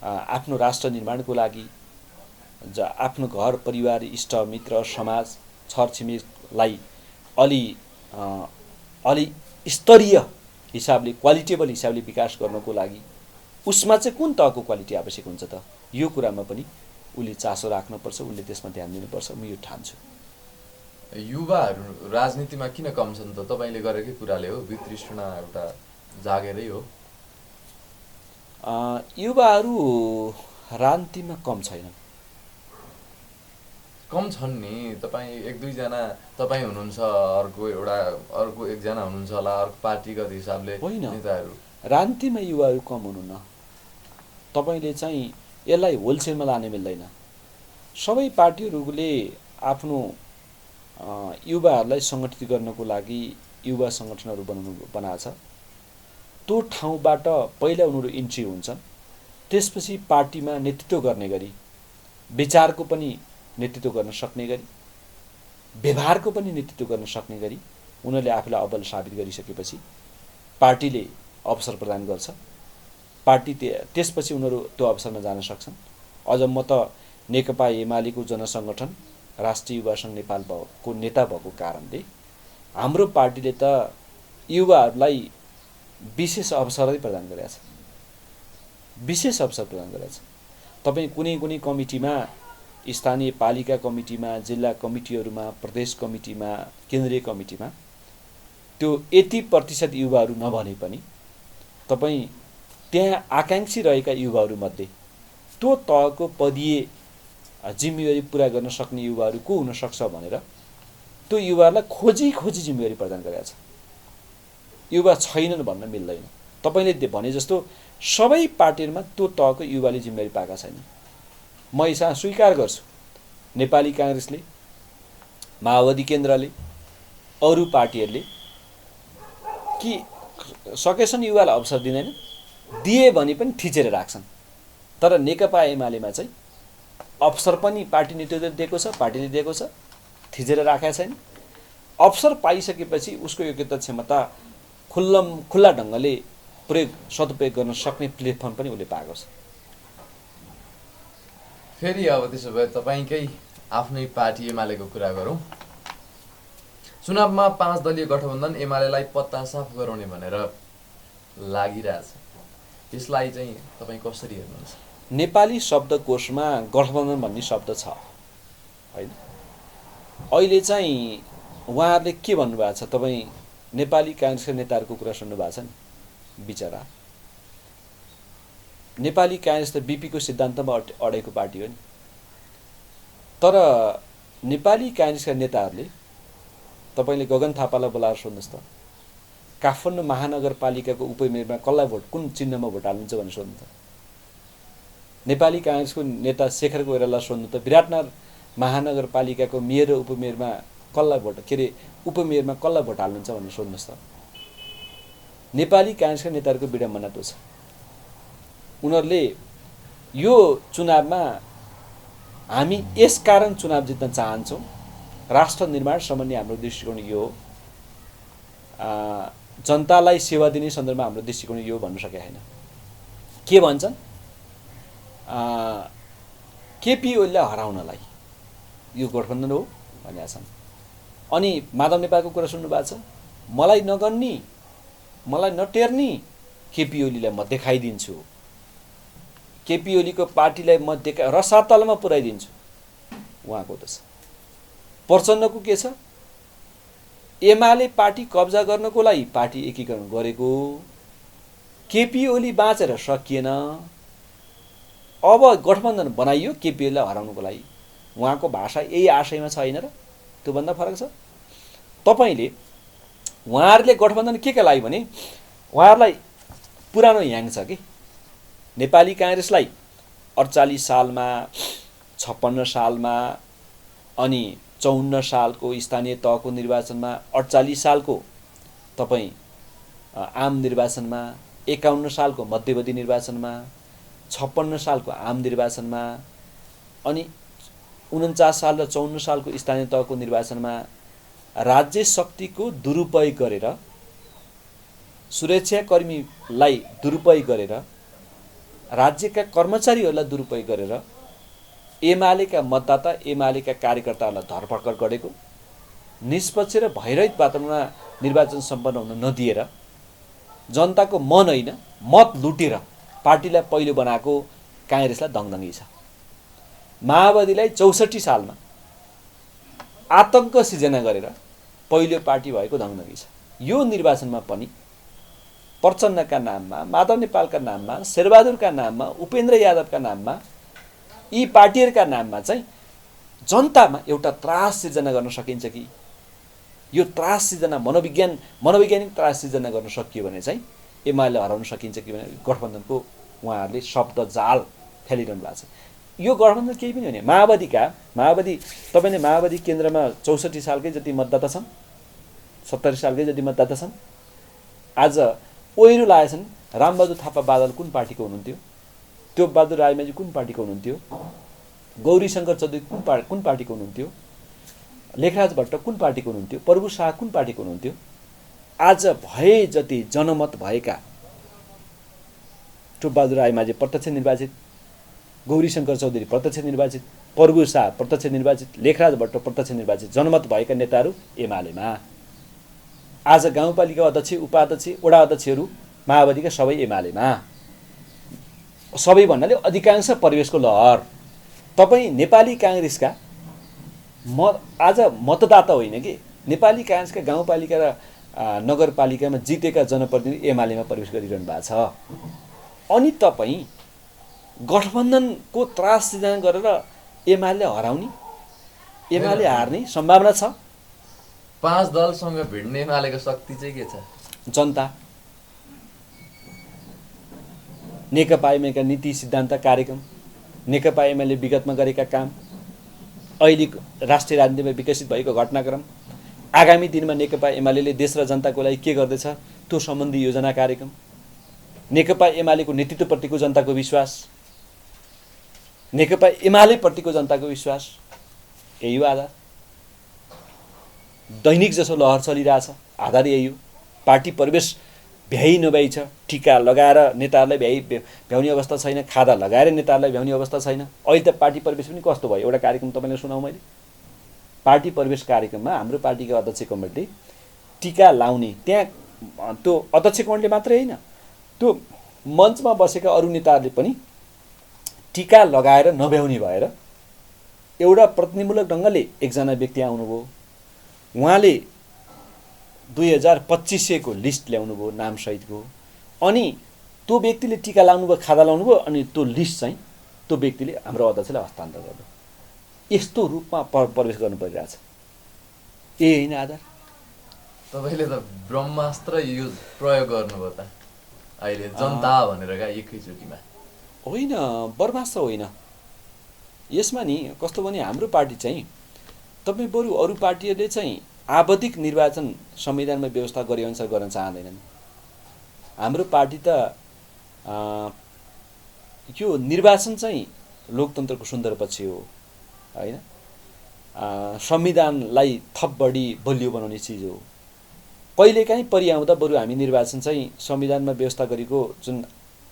आफ्नो राष्ट्र निर्माणको लागि आफ्नो घर परिवार इष्ट मित्र समाज छरछिमेकलाई अलि स्तरीय हिसाबले क्वालिटेबल हिसाबले विकास गर्नको लागि उसमा चाहिँ कुन तहको क्वालिटी आवश्यक हुन्छ त, यो कुरामा पनि उसले चासो राख्नुपर्छ, उसले त्यसमा ध्यान दिनुपर्छ। म यो ठान्छु। युवाहरू राजनीतिमा किन कम छन् त? तपाईँले गरेकै कुराले हो, वितृष्णा एउटा जागेरै हो। युवाहरू राजनीतिमा कम छैनन्, कम छन् नि। तपाईँ एक दुईजना तपाईँ हुनुहुन्छ, अर्को एकजना हुनुहुन्छ होला अर्को पार्टीगत हिसाबले होइन, नेताहरू। रान्तीमा युवाहरू कम हुनु न, तपाईँले चाहिँ यसलाई होलसेलमा लाने मिल्दैन। सबै पार्टीहरूले आफ्नो युवाहरूलाई सङ्गठित गर्नको लागि युवा सङ्गठनहरू बनाएको छ। त्यो ठाउँबाट पहिला उनीहरू इन्ट्री हुन्छन्, त्यसपछि पार्टीमा नेतृत्व गर्ने गरी, विचारको पनि नेतृत्व गर्न सक्ने गरी, व्यवहारको पनि नेतृत्व गर्न सक्ने गरी उनीहरूले आफूलाई अब्बल साबित गरिसकेपछि पार्टीले अवसर प्रदान गर्छ। पार्टी त्यसपछि उनीहरू त्यो अवसरमा जान सक्छन्। अझ म त नेकपा एमालेको जनसङ्गठन राष्ट्रिय युवा सङ्घ नेपालको नेता भएको कारणले हाम्रो पार्टीले त युवाहरूलाई विशेष अवसरै प्रदान गरेको छ, विशेष अवसर प्रदान गरेको छ। तपाईँ कुनै कमिटीमा, स्थानीय पालिका कमिटीमा, जिल्ला कमिटीहरूमा, प्रदेश कमिटीमा, केन्द्रीय कमिटीमा त्यो 80% युवाहरू नभने पनि तपाईँ त्यहाँ आकाङ्क्षी रहेका युवाहरूमध्ये त्यो तहको पदीय जिम्मेवारी पुरा गर्न सक्ने युवाहरू को हुनसक्छ भनेर त्यो युवाहरूलाई खोजी जिम्मेवारी प्रदान गरेको छ। युवा छैनन् भन्न मिल्दैन। तपाईँले भने जस्तो सबै पार्टीहरूमा त्यो तहको युवाले जिम्मेवारी पाएका छैनन्। म यसमा स्वीकार गर्छु, नेपाली काङ्ग्रेसले, माओवादी केन्द्रले, अरू पार्टीहरूले कि सकेसम्म युवालाई अवसर दिँदैन, दिए भने पनि थिचेर राख्छन्। तर नेकपा एमालेमा चाहिँ अवसर पनि पार्टी नेतृत्वले दिएको छ, पार्टीले दिएको छ, थिचेर राखेका छैन। अवसर पाइसकेपछि उसको योग्यता क्षमता खुल्ला ढङ्गले सदुपयोग गर्न सक्ने प्लेटफर्म पनि उसले पाएको छ। फेरि अब त्यसो भए तपाईँकै आफ्नै पार्टी एमालेको कुरा गरौँ। चुनावमा 5 दलीय गठबन्धन एमालेलाई पत्ता साफ गराउने भनेर लागिरहेछ। यसलाई चाहिँ तपाईँ कसरी हेर्नुहुन्छ? नेपाली शब्दकोशमा गठबन्धन भन्ने शब्द छ होइन। अहिले चाहिँ उहाँहरूले के भन्नुभएको छ, तपाईँ नेपाली काङ्ग्रेसका नेताहरूको कुरा सुन्नुभएको छ नि। बिचरा नेपाली काङ्ग्रेस त बिपीको सिद्धान्तमा अडेको पार्टी हो नि। तर नेपाली काङ्ग्रेसका नेताहरूले तपाईँले गगन थापालाई बोलाएर सोध्नुहोस् त, काठमाडौँ महानगरपालिकाको उपमेयरमा कसलाई भोट, कुन चिन्हमा भोट हाल्नुहुन्छ भनेर सोध्नु त। नेपाली काङ्ग्रेसको नेता शेखर कोइरालालाई सोध्नु त, विराटनगर महानगरपालिकाको मेयर र उपमेयरमा कसलाई भोट, के अरे उपमेयरमा कसलाई भोट हाल्नुहुन्छ भनेर सोध्नुहोस् त। नेपाली काङ्ग्रेसका नेताहरूको विडम्बना त्यो छ। उनीहरूले यो चुनावमा हामी यसकारण चुनाव जित्न चाहन्छौँ, राष्ट्र निर्माण सम्बन्धी हाम्रो दृष्टिकोण यो हो, जनतालाई सेवा दिने सन्दर्भमा हाम्रो दृष्टिकोण यो भन्नु सकेका छैन। के भन्छन्, केपी ओलीलाई हराउनलाई यो गठबन्धन हो भनेका छन्। अनि माधव नेपालको कुरा सुन्नु भएको छ, मलाई नगन्नी, मलाई नटेर्नी केपी ओलीलाई म देखाइदिन्छु, केपी ओलीको पार्टीलाई म रसातलमा पुर्याइदिन्छु। उहाँको त छ। प्रचण्डको के छ, एमाले पार्टी कब्जा गर्नको लागि पार्टी एकीकरण गरेको, केपी ओली बाँचेर सकिएन, अब गठबन्धन बनाइयो केपी ओलीलाई हराउनको लागि। उहाँको भाषा यही आशयमा छ होइन र? त्योभन्दा फरक छ। तपाईँले उहाँहरूले गठबन्धन के लागि भने उहाँहरूलाई पुरानो ह्याङ छ कि नेपाली काङ्ग्रेसलाई 48 सालमा, 56 सालमा, अनि 54 सालको स्थानीय तहको निर्वाचनमा, 48 सालको तपाईँ आम निर्वाचनमा, 51 सालको मध्यवधि निर्वाचनमा, 56 सालको आम निर्वाचनमा, अनि 49 साल र 54 सालको स्थानीय तहको निर्वाचनमा राज्य शक्तिको दुरुपयोग गरेर, सुरक्षाकर्मीलाई दुरुपयोग गरेर, राज्यका कर्मचारीहरूलाई दुरुपयोग गरेर एमालेका मतदाता, एमालेका कार्यकर्ताहरूलाई धरपकड गरेको, निष्पक्ष र भयरहित वातावरणमा निर्वाचन सम्पन्न हुन नदिएर, जनताको मन होइन मत लुटेर पार्टीलाई पहिलो बनाएको काङ्ग्रेसलाई दङदङ्गी छ। माओवादीलाई 64 सालमा आतङ्क सिर्जना गरेर पहिलो पार्टी भएको दङदङ्गी छ। यो निर्वाचनमा पनि प्रचण्डका नाममा, माधव नेपालका नाममा, शेरबहादुरका नाममा, उपेन्द्र यादवका नाममा, यी पार्टीहरूका नाममा चाहिँ जनतामा एउटा त्रास सिर्जना गर्न सकिन्छ कि यो त्रास सिर्जना मनोवैज्ञानिक त्रास सिर्जना गर्न सकियो भने चाहिँ एमाले हराउन सकिन्छ कि भने गठबन्धनको उहाँहरूले शब्द जाल फैलिरहनु भएको छ। यो गठबन्धन केही पनि होइन। माओवादी तपाईँले माओवादी केन्द्रमा 64 सालकै जति मतदाता छन्, 70 सालकै जति मतदाता छन्। आज ओहिरो लागेछन्। रामबहादुर थापा बादल कुन पार्टीको हुनुहुन्थ्यो? त्यो बहादुर राईमाझी कुन पार्टीको हुनुहुन्थ्यो? गौरी शङ्कर चौधरी कुन पार्टीको हुनुहुन्थ्यो? लेखराज भट्ट कुन पार्टीको हुनुहुन्थ्यो? प्रभु शाह कुन पार्टीको हुनुहुन्थ्यो? आज भए जति जनमत भएका टोपबहादुर राईमाझी प्रत्यक्ष निर्वाचित, गौरी शङ्कर चौधरी प्रत्यक्ष निर्वाचित, प्रभु शाह प्रत्यक्ष निर्वाचित, लेखराज भट्ट प्रत्यक्ष निर्वाचित जनमत भएका नेताहरू एमालेमा। आज गाउँपालिका अध्यक्ष, उपाध्यक्ष, वडा अध्यक्षहरू माओवादीका सबै एमालेमा। सबै भन्नाले अधिकांश परिवेशको लहर। तपाईँ नेपाली काङ्ग्रेसका आज मतदाता होइन कि नेपाली काङ्ग्रेसका गाउँपालिका र नगरपालिकामा जितेका जनप्रतिनिधि एमालेमा प्रवेश गरिरहनु भएको छ। अनि तपाईँ गठबन्धनको त्रास सिर्जना गरेर एमाले हराउने, एमाले हार्ने सम्भावना छ। 5 दलसँग भिड्ने एमालेको शक्ति चाहिँ के छ? जनता, नेकपा एमालेका नीति सिद्धान्त कार्यक्रम, नेकपा एमाले विगतमा गरेका काम, अहिले राष्ट्रिय राजनीतिमा विकसित भएको घटनाक्रम, आगामी दिनमा नेकपा एमाले देश र जनताको लागि के गर्दैछ त्यो सम्बन्धी योजना कार्यक्रम, नेकपा एमालेको नेतृत्वप्रतिको जनताको विश्वास, नेकपा एमालेप्रतिको जनताको विश्वास, यही हो आधार। दैनिक जसो लहर चलिरहेछ, आधार यही हो। पार्टी परिवेश भ्याइ नभ्याइ छ। टिका लगाएर नेताहरूलाई भ्याउने अवस्था छैन, खादा लगाएर नेताहरूलाई भ्याउने अवस्था छैन। अहिले त पार्टी परिवेश पनि कस्तो भयो? एउटा कार्यक्रम तपाईँलाई सुनाउँ मैले। पार्टी परिवेश कार्यक्रममा हाम्रो पार्टीका अध्यक्ष कमिटीले टिका लाउने, त्यहाँ त्यो अध्यक्ष कमिटीले मात्रै होइन, त्यो मञ्चमा बसेका अरू नेताहरूले पनि टिका लगाएर नभ्याउने भएर एउटा प्रतिनिधिमूलक ढङ्गले एकजना व्यक्ति आउनुभयो। उहाँले 2025 को लिस्ट ल्याउनुभयो नामसहितको। अनि त्यो व्यक्तिले टिका लाउनुभयो, खादा लाउनुभयो, अनि त्यो लिस्ट चाहिँ त्यो व्यक्तिले हाम्रो अध्यक्षलाई हस्तान्तरण गर्नु। यस्तो रूपमा प्रवेश गर्नु परिरहेछ। ए होइन आधार? तपाईँले त ब्रह्मास्त्र युज प्रयोग गर्नुभयो त अहिले जनता भनेर एकैचोटिमा। होइन, ब्रह्मास्त्र होइन। यसमा नि कस्तो भने हाम्रो पार्टी चाहिँ तपाईँ बरु अरू पार्टीहरूले चाहिँ आवधिक निर्वाचन संविधानमा व्यवस्था गरे अनुसार गर्न चाहँदैनन्। हाम्रो पार्टी त यो निर्वाचन चाहिँ लोकतन्त्रको सुन्दर पक्ष हो होइन, संविधानलाई थप बढी बलियो बनाउने चिज हो। कहिलेकाहीँ परिआउँदा बरु हामी निर्वाचन चाहिँ संविधानमा व्यवस्था गरेको जुन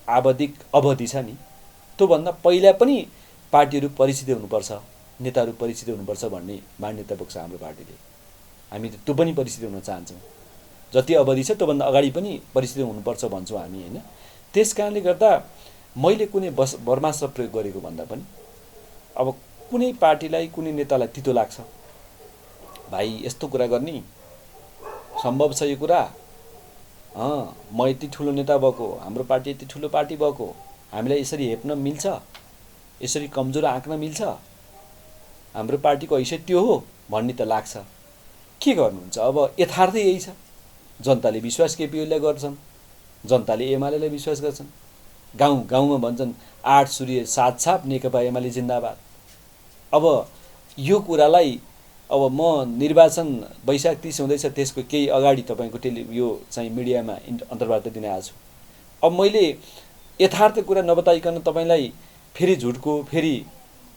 आवधिक अवधि छ नि, त्योभन्दा पहिला पनि पार्टीहरू परिचित हुनुपर्छ, नेताहरू परिचित हुनुपर्छ भन्ने मान्यता बोक्छ हाम्रो पार्टीले। हामी त्यो पनि परिचित हुन चाहन्छौँ। जति अवधि छ त्योभन्दा अगाडि पनि परिचित हुनुपर्छ भन्छौँ हामी होइन। त्यस कारणले गर्दा मैले कुनै ब्रह्मास्त्र प्रयोग गरेको भन्दा पनि अब कुनै पार्टीलाई, कुनै नेतालाई तितो लाग्छ, भाइ यस्तो कुरा गर्ने सम्भव छ यो कुरा, म यति ठुलो नेता भएको, हाम्रो पार्टी यति ठुलो पार्टी भएको, हामीलाई यसरी हेप्न मिल्छ, यसरी कमजोर आँक्न मिल्छ, हाम्रो पार्टीको हैसियत त्यो हो भन्ने त लाग्छ। के गर्नुहुन्छ? अब यथार्थ यही छ। जनताले विश्वास केपी ओलीलाई गर्छन्, जनताले एमालेलाई विश्वास गर्छन्। गाउँमा भन्छन् 8 सूर्य 7 छाप, नेकपा एमाले जिन्दाबाद। अब यो कुरालाई अब म निर्वाचन वैशाख 30 हुँदैछ, त्यसको केही अगाडि तपाईँको यो चाहिँ मिडियामा अन्तर्वार्ता दिन आएको छु। अब मैले यथार्थ कुरा नबताइकन तपाईँलाई फेरि झुटको, फेरि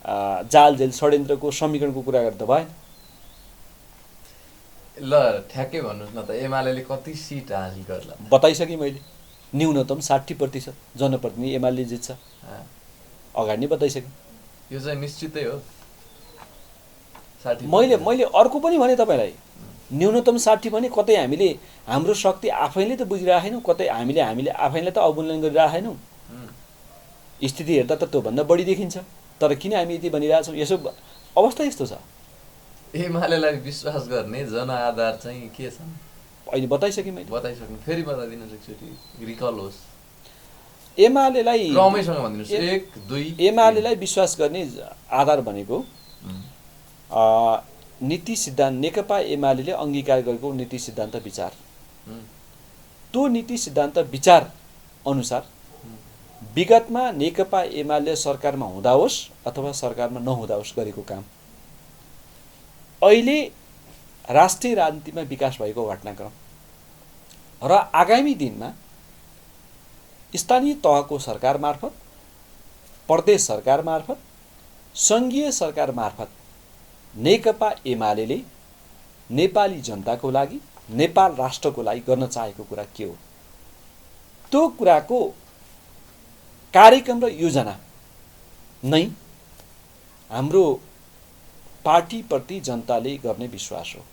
जालझेल षड्यन्त्रको समीकरणको कुरा गर्दा भएन। ल ठ्याक्कै भन्नुहोस् न त, एमाले कति सिट हासिल गर्ला? बताइसकेँ मैले, न्यूनतम 60% जनप्रतिनिधि एमाले जित्छ। अगाडि नै बताइसकेँ। यो चाहिँ निश्चितै हो। मैले अर्को पनि भने तपाईँलाई, न्यूनतम 60 भने कतै हामीले हाम्रो शक्ति आफैले त बुझिरहेनौँ, कतै हामीले आफैलाई त अवमूल्यन गरिरहेनौँ। स्थिति हेर्दा त त्योभन्दा बढी देखिन्छ। तर किन हामी यति भनिरहेछौँ? यसो अवस्था यस्तो छ। एमालेलाई विश्वास गर्ने जनआधार चाहिँ के छ? अहिले बताइसकेँ मैले। बताइसक्नु, फेरि बताइदिनुहोस् एकचोटि, रिकल होस्। एमालेलाई क्रमैसँग भनिदिनुहोस्, 1 2। एमालेलाई विश्वास गर्ने आधार भनेको नीति सिद्धान्त नेकपा एमाले अङ्गीकार गरेको नीति सिद्धान्त विचार, त्यो नीति सिद्धान्त विचार अनुसार विगतमा नेकपा एमाले सरकारमा हुँदा होस् अथवा सरकारमा नहुँदा होस् गरेको काम अहिले राष्ट्रिय राजनीतिमा विकास भएको घटनाक्रम र आगामी दिनमा स्थानीय तहको सरकार मार्फत, प्रदेश सरकार मार्फत, सङ्घीय सरकार मार्फत नेकपा एमाले नेपाली जनताको लागि, नेपाल राष्ट्रको लागि गर्न चाहेको कुरा के हो, त्यो कुराको कार्यक्रम र योजना नै हाम्रो पार्टीप्रति जनताले गर्ने विश्वास हो।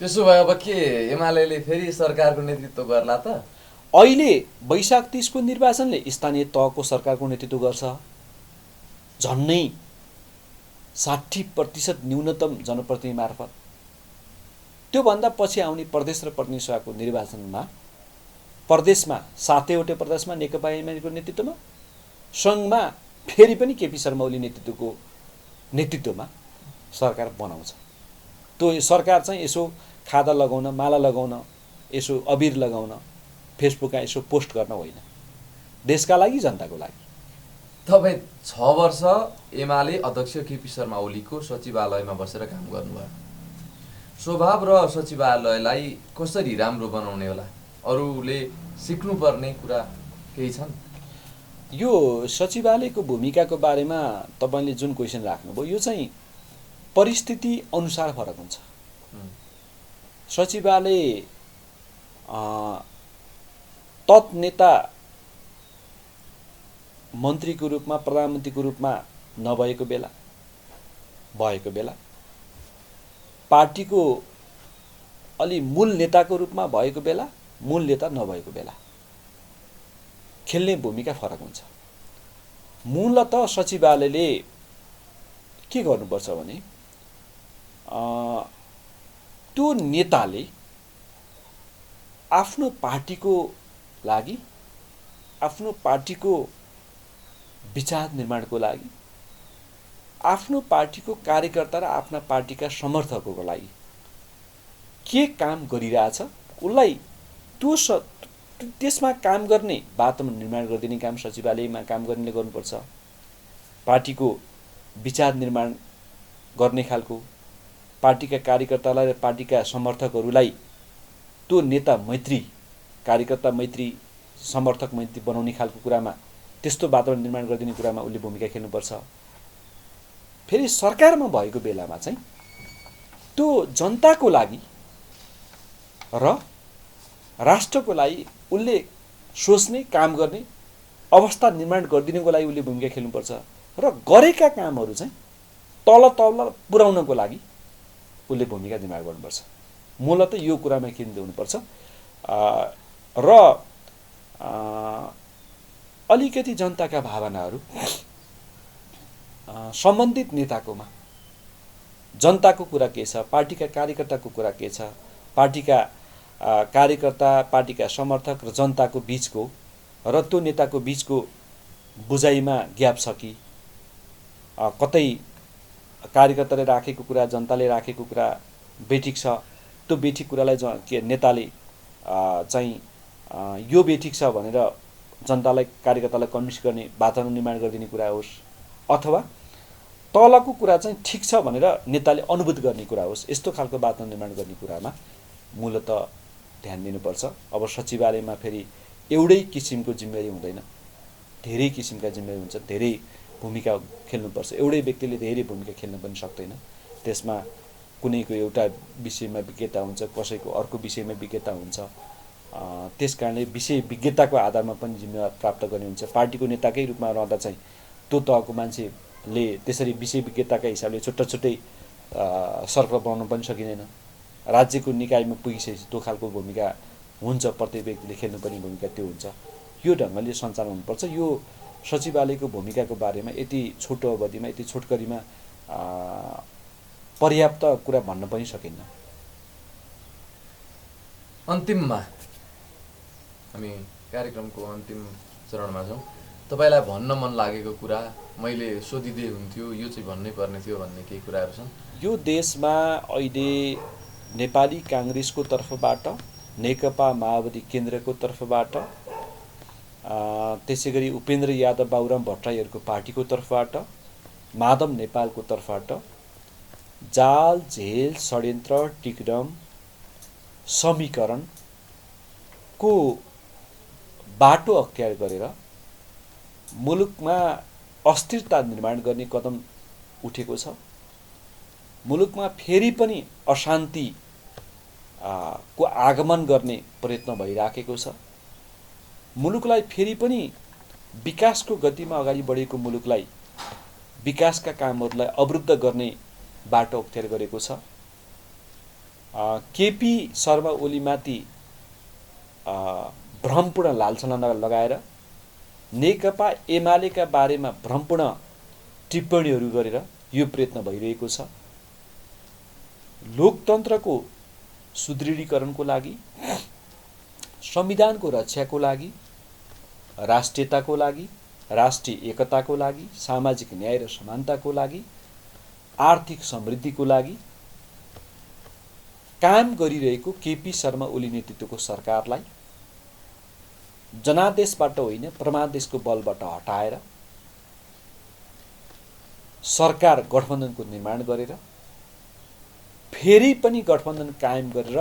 त्यसो भए अब के एमाले फेरि सरकारको नेतृत्व गर्ला त? अहिले वैशाख 30 को निर्वाचनले स्थानीय तहको सरकारको नेतृत्व गर्छ। झन्नै 60% न्यूनतम जनप्रतिनिधि मार्फत। त्योभन्दा पछि आउने प्रदेश र प्रतिनिधि सभाको निर्वाचनमा प्रदेशमा 7वटै प्रदेशमा नेकपा एमालेको नेतृत्वमा, सङ्घमा फेरि पनि केपी शर्मा ओली नेतृत्वमा सरकार बनाउँछ। त्यो सरकार चाहिँ यसो खादा लगाउन, माला लगाउन, यसो अबिर लगाउन, फेसबुकमा यसो पोस्ट गर्न होइन, देशका लागि, जनताको लागि। तपाईँ 6 वर्ष एमाले अध्यक्ष केपी शर्मा ओलीको सचिवालयमा बसेर काम गर्नुभयो। स्वभाव र सचिवालयलाई कसरी राम्रो बनाउने होला? अरूले सिक्नुपर्ने कुरा केही छन्? यो सचिवालयको भूमिकाको बारेमा तपाईँले जुन क्वेसन राख्नुभयो, यो चाहिँ परिस्थिति अनुसार फरक हुन्छ। सचिवालय तत्नेता मन्त्रीको रूपमा, प्रधानमन्त्रीको रूपमा नभएको बेला, भएको बेला, पार्टीको अलि मूल नेताको रूपमा भएको बेला, मूल नेता नभएको बेला खेल्ने भूमिका फरक हुन्छ। मूलत सचिवालयले के गर्नुपर्छ भने त्यो नेताले आफ्नो पार्टीको लागि, आफ्नो पार्टीको विचार निर्माणको लागि, आफ्नो पार्टीको कार्यकर्ता र आफ्ना पार्टीका समर्थकहरूको लागि के काम गरिरहेछ उसलाई त्यसमा काम गर्ने वातावरण निर्माण गरिदिने काम सचिवालयमा काम गर्नेले गर्नुपर्छ। पार्टीको विचार निर्माण गर्ने खालको, पार्टीका कार्यकर्तालाई र पार्टीका समर्थकहरूलाई त्यो नेता मैत्री, कार्यकर्ता मैत्री, समर्थक मैत्री बनाउने खालको कुरामा, त्यस्तो वातावरण निर्माण गरिदिने कुरामा उसले भूमिका खेल्नुपर्छ। फेरि सरकारमा भएको बेलामा चाहिँ त्यो जनताको लागि र राष्ट्रको लागि उसले सोच्ने, काम गर्ने अवस्था निर्माण गरिदिनुको लागि उसले भूमिका खेल्नुपर्छ र गरेका कामहरू चाहिँ तल पुर्याउनको लागि उसले भूमिका निर्माण गर्नुपर्छ। मूलत यो कुरामा केन्द्रित हुनुपर्छ र अलिकति जनताका भावनाहरू सम्बन्धित नेताकोमा, जनताको कुरा के छ, पार्टीका कार्यकर्ताको कुरा के छ, पार्टीका कार्यकर्ता, पार्टीका समर्थक र जनताको बीचको र त्यो नेताको बीचको बुझाइमा ग्याप छ कि, कतै कार्यकर्ताले राखेको कुरा, जनताले राखेको कुरा बेठिक छ, त्यो बेठिक कुरालाई नेताले चाहिँ यो बेठिक छ भनेर जनतालाई, कार्यकर्तालाई कन्भिन्स गर्ने वातावरण निर्माण गरिदिने कुरा होस्, अथवा तलको कुरा चाहिँ ठिक छ भनेर नेताले अनुभूत गर्ने कुरा होस्, यस्तो खालको वातावरण निर्माण गर्ने कुरामा मूलत ध्यान दिनुपर्छ। अब सचिवालयमा फेरि एउटै किसिमको जिम्मेवारी हुँदैन, धेरै किसिमका जिम्मेवारी हुन्छ, धेरै भूमिका खेल्नुपर्छ। एउटै व्यक्तिले धेरै भूमिका खेल्न पनि सक्दैन। त्यसमा कुनैको एउटा विषयमा विज्ञता हुन्छ, कसैको अर्को विषयमा विज्ञता हुन्छ। त्यसकारणले विषय विज्ञताको आधारमा पनि जिम्मेवार प्राप्त गर्ने हुन्छ। पार्टीको नेताकै रूपमा रहँदा चाहिँ त्यो तहको मान्छेले त्यसरी विषय विज्ञताका हिसाबले छुट्टै सर्कल बनाउन पनि सकिँदैन। राज्यको निकायमा पुगिसकेपछि त्यो खालको भूमिका हुन्छ, प्रत्येक व्यक्तिले खेल्नुपर्ने भूमिका त्यो हुन्छ। यो ढङ्गले सञ्चालन हुनुपर्छ। यो सचिवालयको भूमिकाको बारेमा यति छोटो अवधिमा, यति छोटकरीमा पर्याप्त कुरा भन्न पनि सकिन्न। अन्तिममा हामी कार्यक्रमको अन्तिम चरणमा छौँ। तपाईँलाई भन्न मन लागेको कुरा मैले सोधिदिए हुन्थ्यो, यो चाहिँ भन्नै पर्ने थियो भन्ने केही कुराहरू छन्? यो देशमा अहिले नेपाली काङ्ग्रेसको तर्फबाट, नेकपा माओवादी केन्द्रको तर्फबाट, त्यसै गरी उपेन्द्र यादव बाबुराम भट्टराईहरूको पार्टीको तर्फबाट, माधव नेपालको तर्फबाट जाल झेल षड्यन्त्र टिकडम समीकरणको बाटो अख्तियार गरेर मुलुकमा अस्थिरता निर्माण गर्ने कदम उठेको छ। मुलुकमा फेरि पनि अशान्ति को आगमन गर्ने प्रयत्न भइराखेको छ। मुलुकलाई फेरि पनि विकासको गतिमा अगाडि बढेको मुलुकलाई विकासका कामहरूलाई अवरुद्ध गर्ने बाटो अख्तियार गरेको छ। केपी शर्मा ओलीमाथि भ्रमपूर्ण लालछना लगाएर नेकपा एमालेका बारेमा भ्रमपूर्ण टिप्पणीहरू गरेर यो प्रयत्न भइरहेको छ। लोकतन्त्रको सुदृढीकरणको लागि, संविधानको रक्षाको लागि, राष्ट्रियताको लागि, राष्ट्रिय एकताको लागि, सामाजिक न्याय र समानताको लागि, आर्थिक समृद्धिको लागि काम गरिरहेको केपी शर्मा ओली नेतृत्वको सरकारलाई जनादेशबाट होइन परमादेशको बलबाट हटाएर सरकार गठबन्धनको निर्माण गरेर फेरि पनि गठबन्धन कायम गरेर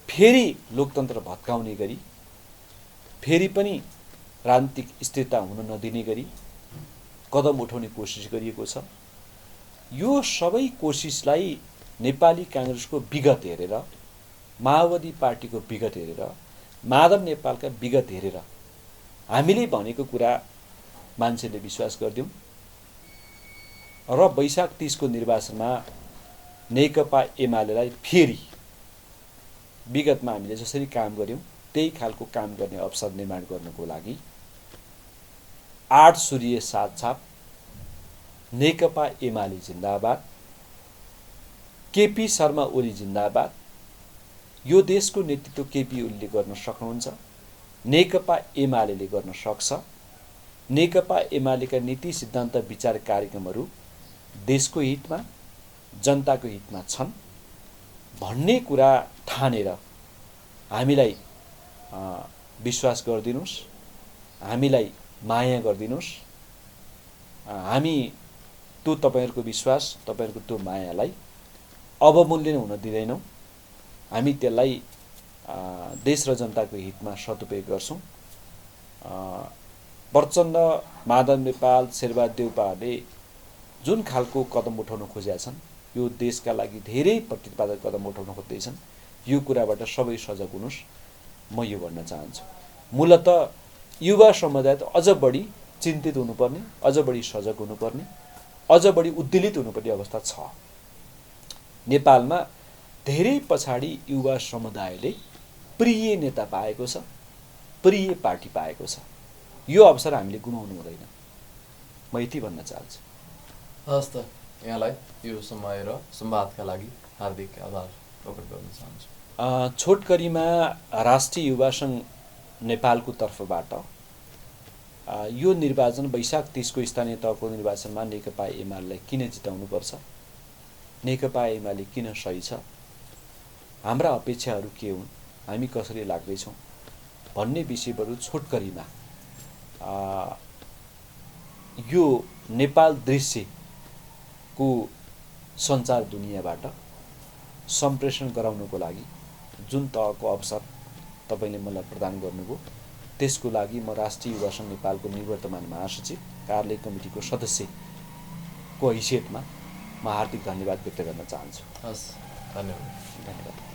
फेरि लोकतन्त्र भत्काउने गरी, फेरि पनि राजनीतिक स्थिरता हुन नदिने गरी कदम उठाउने कोसिस गरिएको छ। यो सबै कोसिसलाई नेपाली काङ्ग्रेसको विगत हेरेर, माओवादी पार्टीको विगत हेरेर, माधव नेपालका विगत हेरेर हामीले भनेको कुरा मान्छेले विश्वास गर्दियौँ र वैशाख 30 को निर्वाचनमा नेकपा एमालेलाई फेरि विगतमा हामीले जसरी काम गर्यौँ त्यही खालको काम गर्ने अवसर निर्माण गर्नको लागि 8 सूर्य 7 छाप, नेकपा एमाले जिन्दाबाद, केपी शर्मा ओली जिन्दाबाद। यो देशको नेतृत्व केपी ओलीले गर्न सक्नुहुन्छ, नेकपा एमालेले गर्न सक्छ। नेकपा एमालेका नीति सिद्धान्त विचार कार्यक्रमहरू देशको हितमा, जनताको हितमा छन् भन्ने कुरा ठानेर हामीलाई विश्वास गरिदिनुस्, हामीलाई माया गरिदिनुस्। हामी त्यो तपाईहरुको विश्वास, तपाईहरुको त्यो मायालाई अवमूल्यन हुन दिँदैनौँ। हामी त्यसलाई देश र जनताको हितमा सदुपयोग गर्छौँ। प्रचण्ड, माधव नेपाल, शेरबहादुर देउपाले जुन खालको कदम उठाउन खोजेका छन्, यो देशका लागि धेरै प्रतिपादक कदम उठाउन खोज्दैछन्। यो कुराबाट सबै सजग हुनुस्, म यो भन्न चाहन्छु। मूलतः युवा समुदाय त अझ बढी चिन्तित हुनुपर्ने, अझ बढी सजग हुनुपर्ने, अझ बढी उद्वेलित हुनुपर्ने अवस्था छ। नेपालमा धेरै पछाडि युवा समुदायले प्रिय नेता पाएको छ, प्रिय पार्टी पाएको छ। यो अवसर हामीले गुमाउनु हुँदैन, म यति भन्न चाहन्छु। हस् त, यहाँलाई यो समय र संवादका लागि हार्दिक आभार प्रकट गर्न चाहन्छु। छोटकरीमा राष्ट्रिय युवा सङ्घ नेपालको तर्फबाट यो निर्वाचन वैशाख 30 को स्थानीय तहको निर्वाचनमा नेकपा एमालेलाई किन जिताउनुपर्छ, नेकपा एमाले किन सही छ, हाम्रा अपेक्षाहरू के हुन्, हामी कसरी लाग्दैछौँ भन्ने विषयहरू छोटकरीमा यो नेपाल दृश्यको सञ्चार दुनियाँबाट सम्प्रेषण गराउनको लागि जुन तहको अवसर तपाईले मलाई प्रदान गर्नुभयो, त्यसको लागि म राष्ट्रिय युवा सङ्घ नेपालको निवर्तमान महासचिव, कार्यालय कमिटीको सदस्यको हैसियतमा म हार्दिक धन्यवाद व्यक्त गर्न चाहन्छु। हस्, धन्यवाद। धन्यवाद।